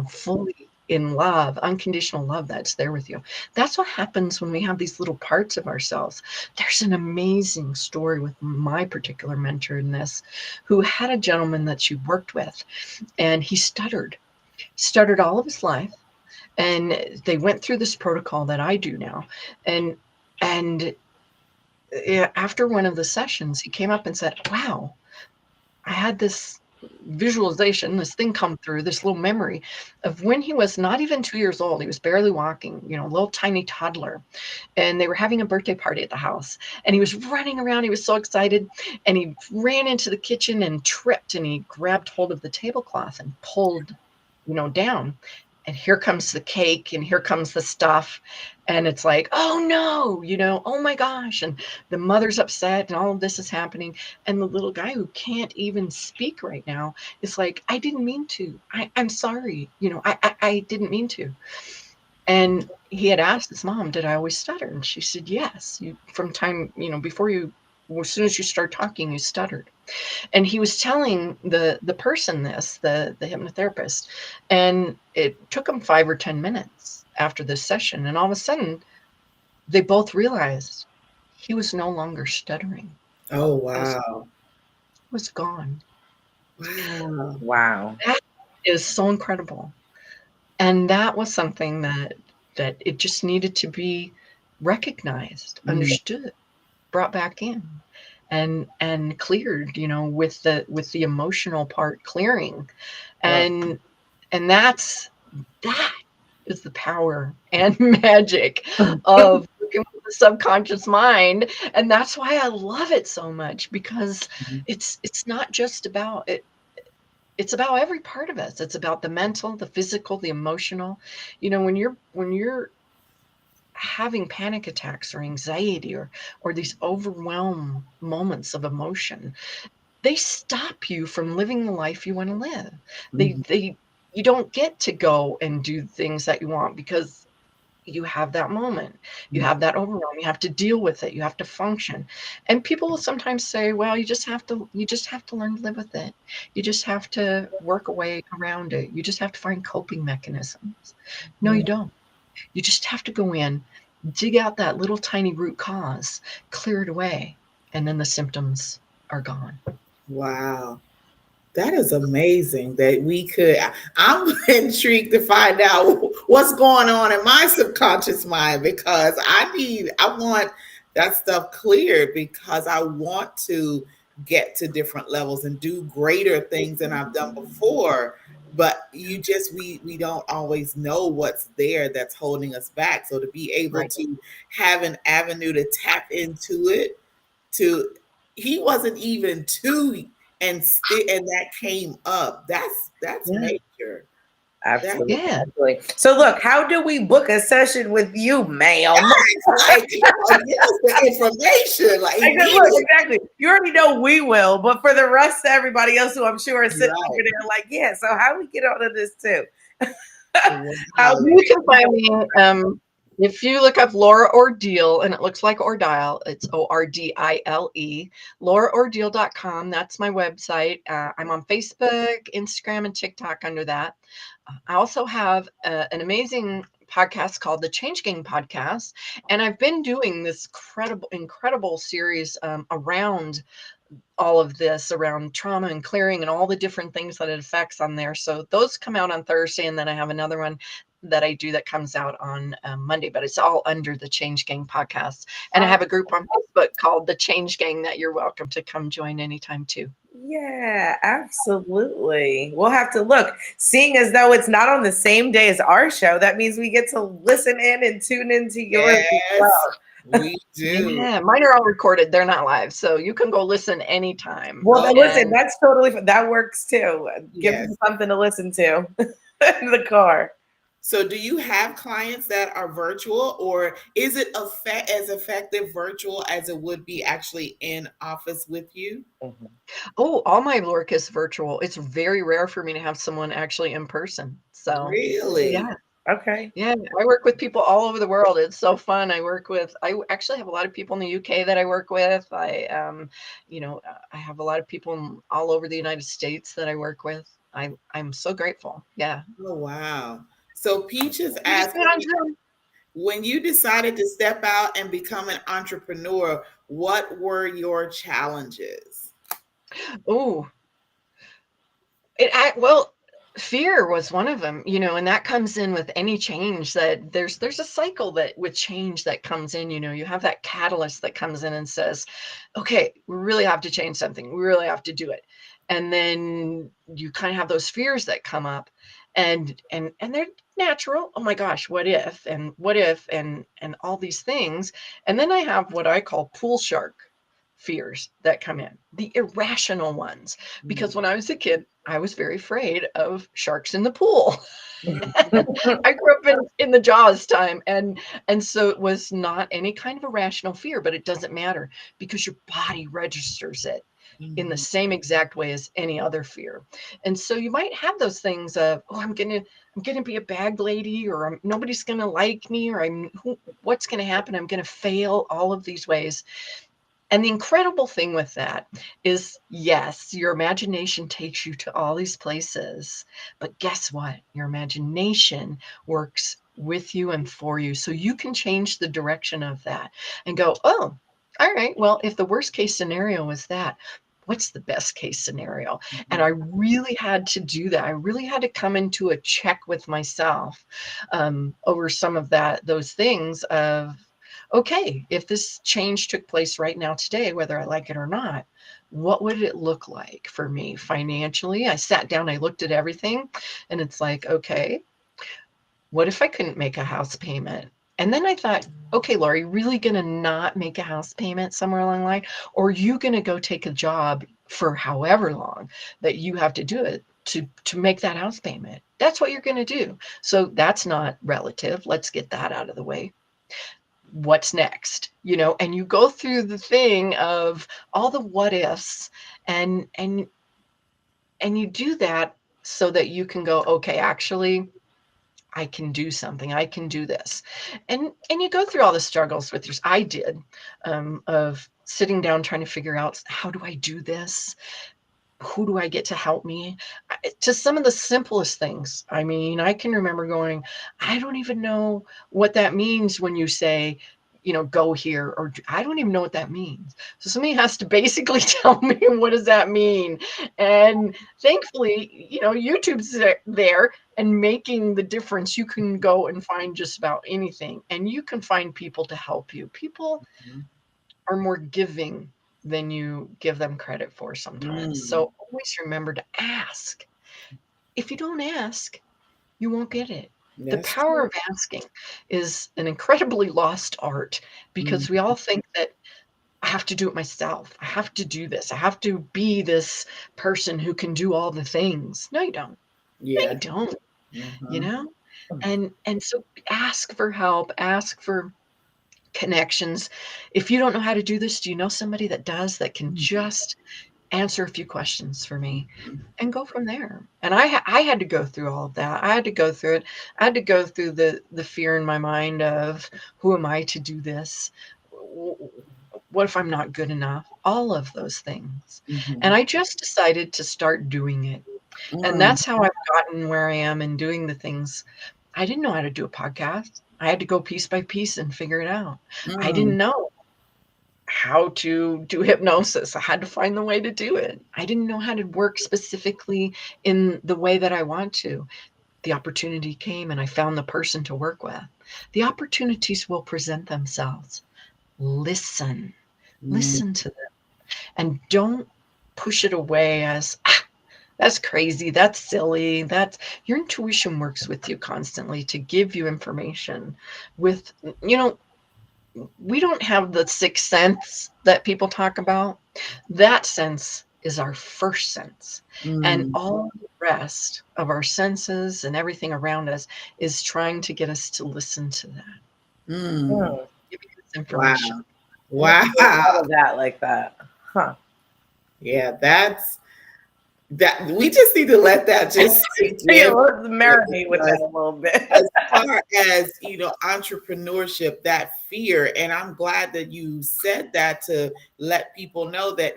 fully in love, unconditional love that's there with you. That's what happens when we have these little parts of ourselves. There's an amazing story with my particular mentor in this, who had a gentleman that she worked with, and he stuttered all of his life. And they went through this protocol that I do now. And after one of the sessions, he came up and said, wow, I had this visualization, this thing come through, this little memory of when he was not even 2 years old. He was barely walking, a little tiny toddler. And they were having a birthday party at the house. And he was running around. He was so excited. And he ran into the kitchen and tripped. And he grabbed hold of the tablecloth and pulled, down. And here comes the cake, and here comes the stuff. And it's like, oh no, oh my gosh. And the mother's upset, and all of this is happening. And the little guy who can't even speak right now is like, I didn't mean to. I'm sorry. I didn't mean to. And he had asked his mom, did I always stutter? And she said, yes. From time, before you, as soon as you start talking, you stuttered. And he was telling the person this, the hypnotherapist, and it took him 5 or 10 minutes after this session. And all of a sudden, they both realized he was no longer stuttering. Oh, wow. It was gone. Wow. Wow. That is so incredible. And that was something that it just needed to be recognized, understood, brought back in, and cleared, with the emotional part clearing. And that is the power and magic of working with the subconscious mind. And that's why I love it so much, because it's not just about it. It's about every part of us. It's about the mental, the physical, the emotional. When you're having panic attacks or anxiety or these overwhelmed moments of emotion, they stop you from living the life you want to live. You don't get to go and do things that you want, because you have that moment, you have that overwhelm, you have to deal with it, you have to function. And people will sometimes say, well, you just have to learn to live with it. You just have to work a way around it. You just have to find coping mechanisms. No, you don't. You just have to go in, dig out that little tiny root cause, clear it away, and then the symptoms are gone. Wow. That is amazing that we could. I'm intrigued to find out what's going on in my subconscious mind because I want that stuff cleared because I want to get to different levels and do greater things than I've done before. But we don't always know what's there that's holding us back. So to be able Right. to have an avenue to tap into it, to he wasn't even two and that came up. That's Yeah. major. That Absolutely. Yeah. Absolutely. So look, how do we book a session with you, ma'am? that's like give us the information like I said, look, immediately. exactly. You already know we will, but for the rest of everybody else who I'm sure is sitting over Right. there, like, yeah, so how we get out of this too? How Wow. do You can find me if you look up Laura Ordeal and it looks like Ordile, it's Ordile, lauraordeal.com. That's my website. I'm on Facebook, Instagram, and TikTok under that. I also have an amazing podcast called the Change Gang Podcast, and I've been doing this incredible series around all of this, around trauma and clearing and all the different things that it affects on there. So those come out on Thursday, and then I have another one that I do that comes out on Monday, but it's all under the Change Gang podcast. And I have a group on Facebook called the Change Gang that you're welcome to come join anytime too. Yeah, absolutely. We'll have to look. Seeing as though it's not on the same day as our show, that means we get to listen in and tune into yours as Yes, well. we do. Yeah, mine are all recorded. They're not live. So you can go listen anytime. Well, then listen, And that's totally that works too. Give Yes. them something to listen to in the car. So do you have clients that are virtual or is it as effective virtual as it would be actually in office with you? Mhm. oh, all my work is virtual. It's very rare for me to have someone actually in person. So Really? yeah. Okay. Yeah, I work with people all over the world. It's so fun. I actually have a lot of people in the UK that I work with. I have a lot of people all over the United States that I work with. I'm so grateful. Yeah. Oh wow. So Peach is We just get asking on Zoom. when you decided to step out and become an entrepreneur, what were your challenges? Oh, well, fear was one of them, and that comes in with any change that there's a cycle that with change that comes in, you have that catalyst that comes in and says, okay, we really have to change something. We really have to do it. And then you kind of have those fears that come up and they're natural. Oh my gosh, what if and all these things. And then I have what I call pool shark fears that come in, the irrational ones. Because when I was a kid, I was very afraid of sharks in the pool. I grew up in the Jaws time, and so it was not any kind of a rational fear, but it doesn't matter because your body registers it in the Mhm. same exact way as any other fear. And so you might have those things of, oh, I'm gonna be a bag lady, or nobody's gonna like me, or what's gonna happen? I'm gonna fail all of these ways. And the incredible thing with that is, yes, your imagination takes you to all these places, but guess what? Your imagination works with you and for you. So you can change the direction of that and go, oh, all right, well, if the worst case scenario was that, what's the best case scenario? And I really had to do that. I really had to come into a check with myself over some of those things of, okay, if this change took place right now today, whether I like it or not, what would it look like for me financially? I sat down, I looked at everything, and it's like, okay, what if I couldn't make a house payment? And then I thought, okay, Laura, you really going to not make a house payment somewhere along the line? Or are you going to go take a job for however long that you have to do it to make that house payment? That's what you're going to do. So that's not relative. Let's get that out of the way. What's next? And you go through the thing of all the what ifs and you do that so that you can go, okay, actually I can do something. I can do this. And you go through all the struggles with yours. I did, of sitting down trying to figure out, how do I do this? Who do I get to help me? To some of the simplest things. I mean, I can remember going, I don't even know what that means when you say, go here, or I don't even know what that means. So somebody has to basically tell me, what does that mean? And thankfully, YouTube's there and making the difference. You can go and find just about anything, and you can find people to help you. People are more giving than you give them credit for sometimes. So always remember to ask. If you don't ask, you won't get it. The That's power true. of asking is an incredibly lost art, because we all think that I have to do it myself. I have to do this. I have to be this person who can do all the things. No, you don't. No, Yeah. you don't. You Mhm. know? And so ask for help, ask for connections. If you don't know how to do this, do you know somebody that does, that can just answer a few questions for me, and go from there? And I had to go through all of that. I had to go through it. I had to go through the fear in my mind of, who am I to do this? What if I'm not good enough? All of those things. And Mhm. I just decided to start doing it. And Mm. that's how I've gotten where I am and doing the things. I didn't know how to do a podcast. I had to go piece by piece and figure it out. I Mm. didn't know how to do hypnosis. I had to find the way to do it. I didn't know how to work specifically in the way that I want to. The opportunity came, and I found the person to work with. The opportunities will present themselves. Listen. Mm. Listen to them, and don't push it away as, that's crazy, that's silly. That's Your intuition works with you constantly to give you information. With you know we don't have the sixth sense that people talk about. That sense is our first sense. And Mm. all the rest of our senses and everything around us is trying to get us to listen to that, Mm. Hmm. giving us Wow. information. I never really Wow. thought of that like that. Huh. Yeah, that's that. We just need to let that just sink Yeah, in. let's marinate with that Because a little bit. as far as entrepreneurship, that fear, and I'm glad that you said that, to let people know that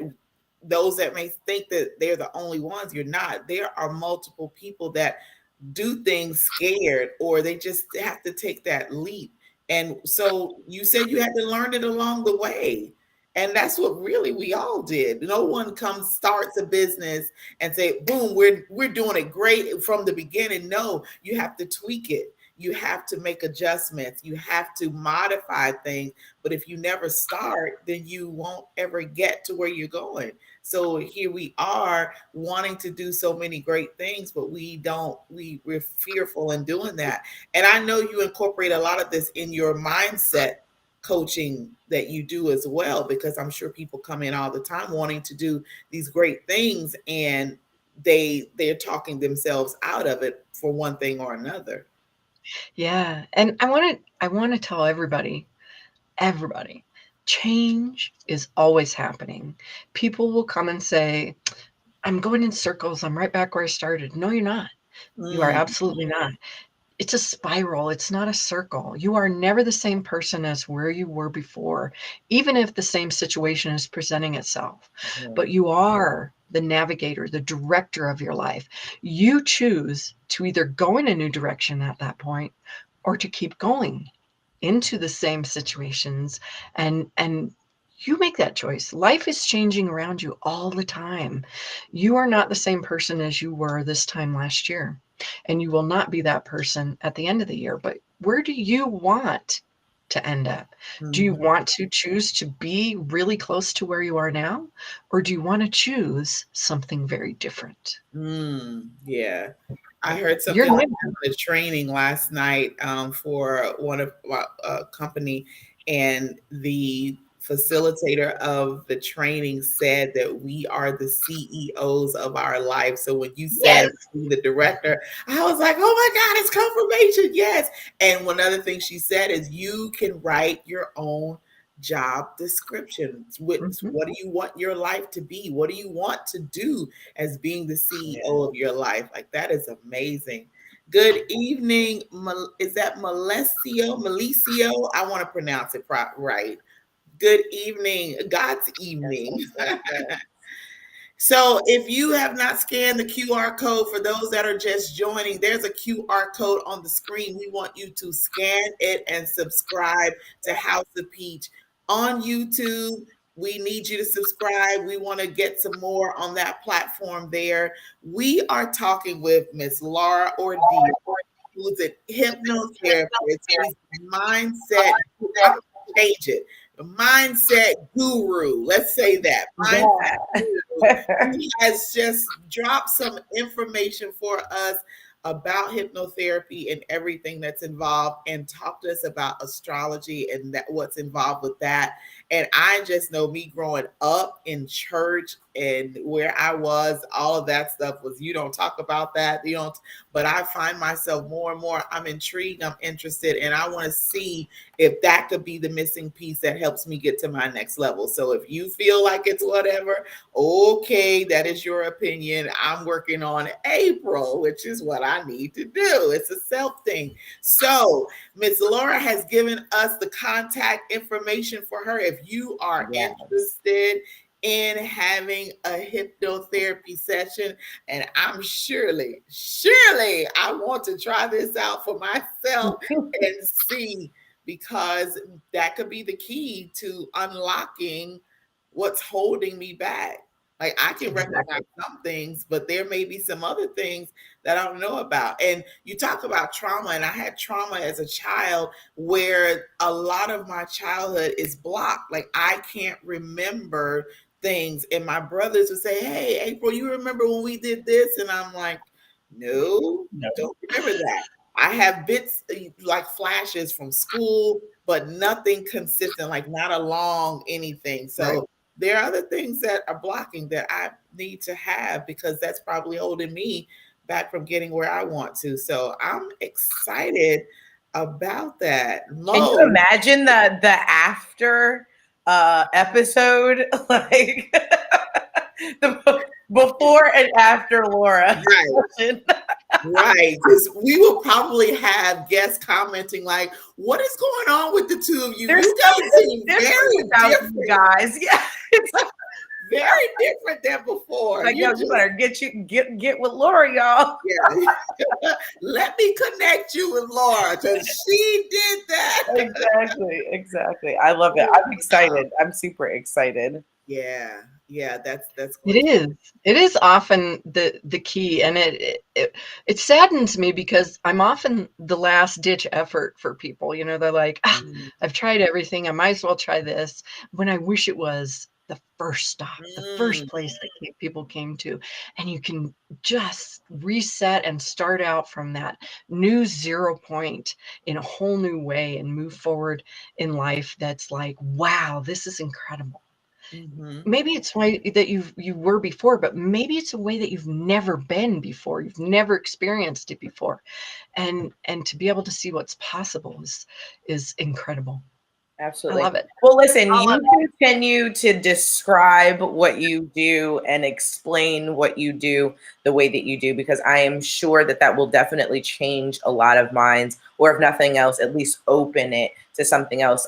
those that may think that they're the only ones, you're not. There are multiple people that do things scared, or they just have to take that leap. And so you said you had to learn it along the way. And that's what really we all did. No one comes, starts a business and say, boom, we're doing it great from the beginning. No, you have to tweak it. You have to make adjustments. You have to modify things. But if you never start, then you won't ever get to where you're going. So here we are wanting to do so many great things, but we're fearful in doing that. And I know you incorporate a lot of this in your mindset coaching that you do as well, because I'm sure people come in all the time wanting to do these great things, and they're talking themselves out of it for one thing or another. Yeah. And I want to tell everybody, change is always happening. People will come and say, I'm going in circles. I'm right back where I started. No, you're not. You are Mm. absolutely not. It's a spiral. It's not a circle. You are never the same person as where you were before, even if the same situation is presenting itself. Mhm. But you are the navigator, the director of your life. You choose to either go in a new direction at that point, or to keep going into the same situations, and you make that choice. Life is changing around you all the time. You are not the same person as you were this time last year, and you will not be that person at the end of the year. But where do you want to end up? Do you Mhm. want to choose to be really close to where you are now, or do you want to choose something very different? Yeah. I heard You're something like living. that on the training last night, for one of my company, and the facilitator of the training said that we are the CEOs of our life. So when you said Yes. being the director, I was like, oh my God, it's confirmation. Yes. And one other thing she said is, you can write your own job description. Mhm. What do you want your life to be? What do you want to do as being the CEO of your life? Like, that is amazing. Good evening. Is that Malicio? Malicio? I want to pronounce it right. Good evening. God's Yes, evening. that's good. So if you have not scanned the QR code, for those that are just joining, there's a QR code on the screen. We want you to scan it and subscribe to House of Peach on YouTube. We need you to subscribe. We want to get some more on that platform there. We are talking with Miss Laura Ordeal, who's a hypnotherapist. She's a mindset, I'm gonna change it. A mindset guru. Let's say that. Mindset guru. He has just dropped some information for us about hypnotherapy and everything that's involved, and talked to us about astrology and that what's involved with that. And I just know, me growing up in church and where I was, all of that stuff was, you don't talk about that, you don't. But I find myself more and more, I'm intrigued, I'm interested, and I want to see if that could be the missing piece that helps me get to my next level. So if you feel like it's whatever, okay, that is your opinion. I'm working on April, which is what I need to do. It's a self thing. So Miss Laura has given us the contact information for her. If you are interested in having a hypnotherapy session, and I'm surely I want to try this out for myself and see, because that could be the key to unlocking what's holding me back. Like, I can recognize some things, but there may be some other things that I don't know about. And you talk about trauma, and I had trauma as a child where a lot of my childhood is blocked. Like, I can't remember things. And my brothers would say, "Hey, April, you remember when we did this?" And I'm like, no. Don't remember that. I have bits, like flashes from school, but nothing consistent, like not a long anything. So there are other things that are blocking that I need to have, because that's probably holding me back from getting where I want to. So I'm excited about that. Can you imagine the after episode, like the before and after Laura? Right. Right. Because we will probably have guests commenting like, "What is going on with the two of you? You guys seem very different, guys." Yeah. Very different than before. Like, you better get with Laura, y'all. Yeah. Let me connect you with Laura, because she did that. Exactly. I love it. I'm excited. I'm super excited. Yeah, that's it is often the key, and it saddens me, because I'm often the last ditch effort for people. You know, they're like, I've tried everything, I might as well try this, when I wish it was the first stop, the first place that people came to, and you can just reset and start out from that new 0 point in a whole new way and move forward in life. That's like, wow, this is incredible. Maybe it's why that you were before, but maybe it's a way that you've never been before. You've never experienced it before, and to be able to see what's possible is incredible. Absolutely. I love it. Well, listen, you continue to describe what you do and explain what you do the way that you do, because I am sure that will definitely change a lot of minds, or if nothing else, at least open it to something else,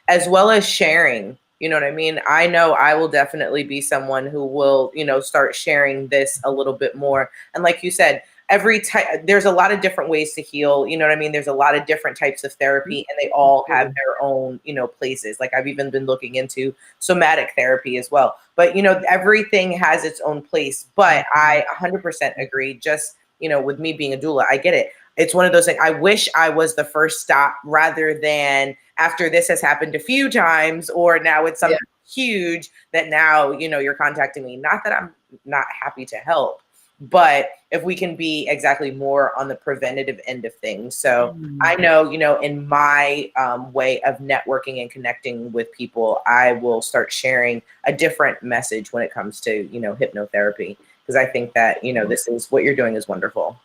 as well as sharing. You know what I mean? I know I will definitely be someone who will, start sharing this a little bit more. And like you said, there's a lot of different ways to heal. You know what I mean? There's a lot of different types of therapy, and they all have their own, places. Like, I've even been looking into somatic therapy as well. But, everything has its own place. But I 100% agree. Just, with me being a doula, I get it. It's one of those things. I wish I was the first stop, rather than after this has happened a few times, or now it's something huge that now, you're contacting me. Not that I'm not happy to help, but if we can be exactly more on the preventative end of things. So I know, in my way of networking and connecting with people, I will start sharing a different message when it comes to, hypnotherapy, because I think that, this is what you're doing is wonderful.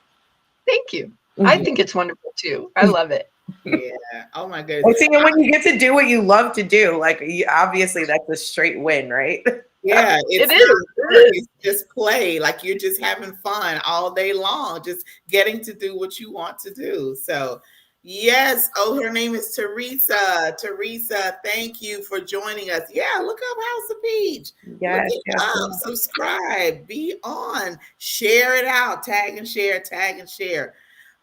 Thank you. I think it's wonderful too. I love it. Yeah. Oh my goodness. And when you get to do what you love to do, like, obviously that's a straight win, right? Yeah, it is. It's just play, like you're just having fun all day long, just getting to do what you want to do. So Yes. Oh, her name is Teresa. Teresa, thank you for joining us. Yeah, look up House of Peach. Look Yes, it yes, up. yes. Subscribe. Be on. Share it out. Tag and share. Tag and share.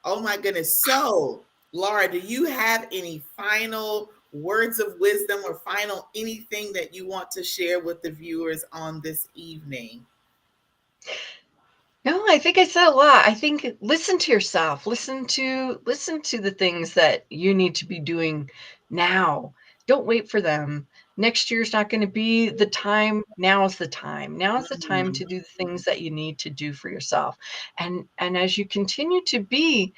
Oh my goodness. So, Laura, do you have any final words of wisdom or final anything that you want to share with the viewers on this evening? No, I think I said a lot. I think listen to yourself. Listen to the things that you need to be doing now. Don't wait for them. Next year's not going to be the time. Now is the time. Now is the time Mm, to do the things that you need to do for yourself. And as you continue to be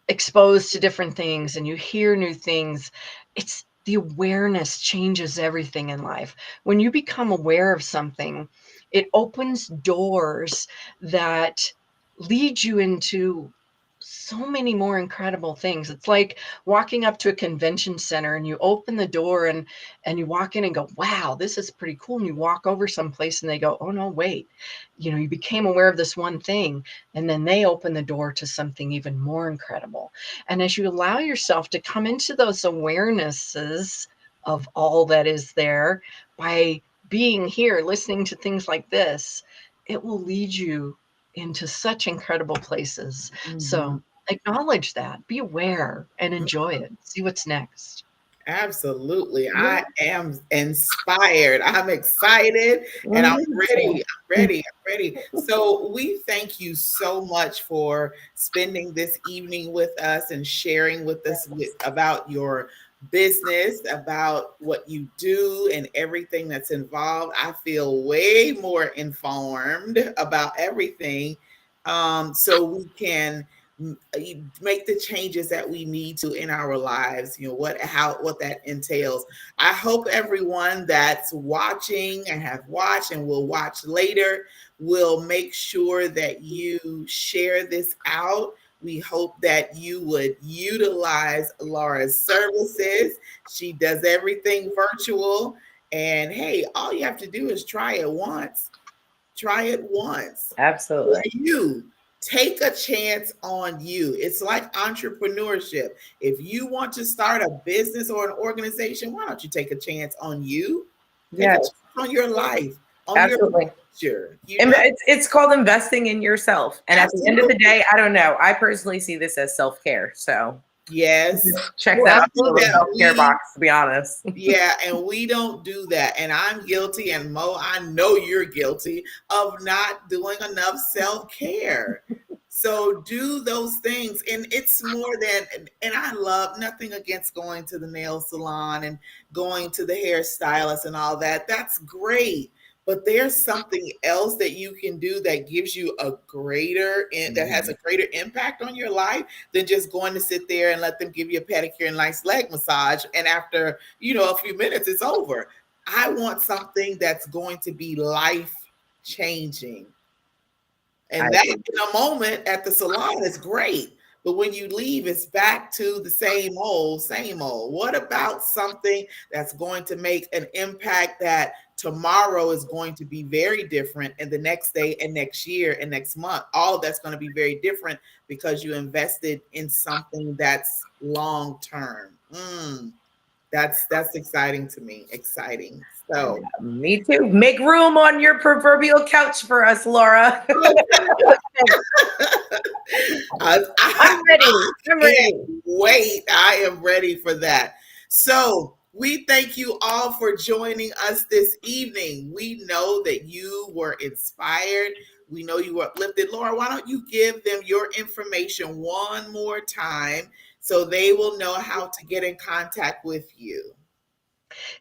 exposed to different things and you hear new things, it's the awareness changes everything in life. When you become aware of something, it opens doors that lead you into so many more incredible things. It's like walking up to a convention center and you open the door and you walk in and go, wow, this is pretty cool. And you walk over someplace and they go, oh no, wait, you became aware of this one thing, and then they open the door to something even more incredible. And as you allow yourself to come into those awarenesses of all that is there by being here, listening to things like this, it will lead you into such incredible places. mhm. So acknowledge that, be aware, and enjoy it. See what's next. Absolutely. Yeah. I am inspired. I'm excited and I'm Mhm. ready. I'm ready. I'm ready. So, we thank you so much for spending this evening with us and sharing with us about your business, about what you do, and everything that's involved. I feel way more informed about everything. So we can make the changes that we need to in our lives, what that entails. I hope everyone that's watching and have watched and will watch later will make sure that you share this out. We hope that you would utilize Laura's services. She does everything virtual, and hey, all you have to do is try it once for Absolutely. you. Take a chance on you. It's like entrepreneurship. If you want to start a business or an organization, why don't you take a chance on you? Take a Yes, chance on your life, on your absolutely. future. And it's called investing in yourself. And at the end of the Absolutely. day, I don't know. I personally see this as self-care. So Yes. just check Oh, that off the little absolutely. That self-care we box, to be honest. Yeah, and we don't do that. And I'm guilty, and Mo, I know you're guilty of not doing enough self care. So do those things. And it's more than, and I love nothing against going to the nail salon and going to the hairstylist and all that. That's great. But there's something else that you can do that gives you that has a greater impact on your life than just going to sit there and let them give you a pedicure and nice leg massage. And after, a few minutes, it's over. I want something that's going to be life changing. I And that agree. in a moment at the salon is great. But when you leave, it's back to the same old, same old. What about something that's going to make an impact that tomorrow is going to be very different, and the next day and next year and next month, all of that's going to be very different because you invested in something that's long term. That's exciting to me. Exciting. So Me too. Make room on your proverbial couch for us, Laura. I I'm ready. I'm can't ready. wait. I am ready for that. So, we thank you all for joining us this evening. We know that you were inspired. We know you were uplifted. Laura, why don't you give them your information one more time so they will know how to get in contact with you?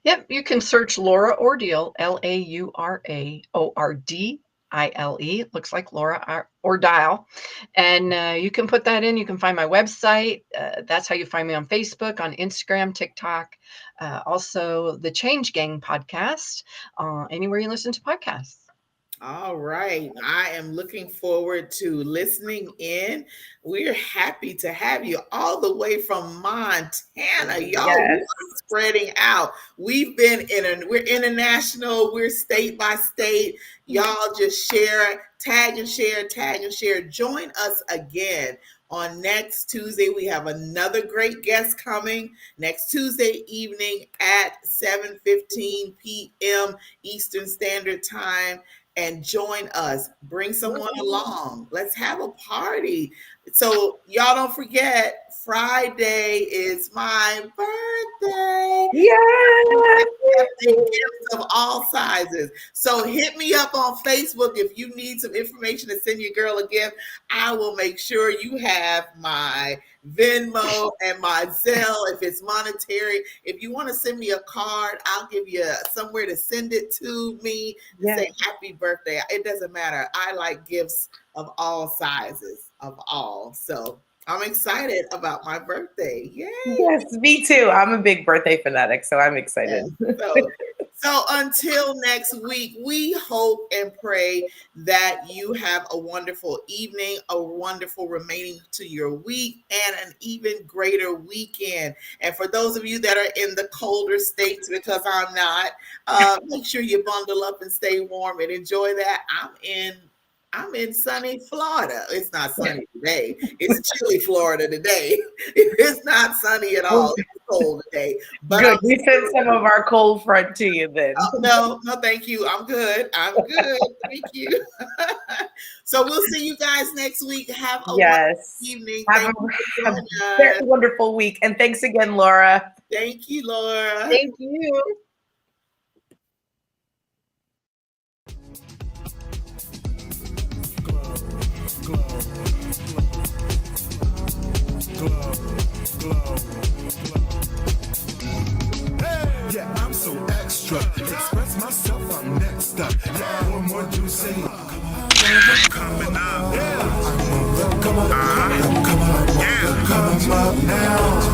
Yep, you can search Laura Ordeal, Lauraordile. Looks like Laura Ordile. And you can put that in. You can find my website. That's how you find me on Facebook, on Instagram, TikTok. Also, the Change Gang podcast, anywhere you listen to podcasts. All right. I am looking forward to listening in. We're happy to have you all the way from Montana. Y'all, we Yes. are spreading out. We're international, we're state by state. Y'all just share, tag and share, tag and share. Join us again On next Tuesday, we have another great guest coming next Tuesday evening at 7:15 p.m. Eastern Standard Time. And join us. Bring someone along. Let's have a party. So y'all don't forget, Friday is my birthday. Yeah. Gifts of all sizes. So hit me up on Facebook if you need some information to send your girl a gift. I will make sure you have my Venmo and my Zelle if it's monetary. If you want to send me a card, I'll give you somewhere to send it to me. Say happy birthday. It doesn't matter. I like gifts of all sizes, of all. So I'm excited about my birthday. Yay. Yes, me too. I'm a big birthday fanatic, so I'm excited. So until next week, we hope and pray that you have a wonderful evening, a wonderful remaining to your week, and an even greater weekend. And for those of you that are in the colder states, because I'm not, make sure you bundle up and stay warm and enjoy that. I'm in sunny Florida. It's not sunny today. It's chilly Florida today. It's not sunny at all. It's cold today. But good. We sent some of our cold front to you then. No, thank you. I'm good. Thank you. So we'll see you guys next week. Have a wonderful evening. Have a very wonderful week. And thanks again, Laura. Thank you, Laura. Thank you. Yeah, I'm so extra. Express myself, I'm next up. Yeah, what more do you say? Coming up. Yeah. Come on. Yeah. Come up now.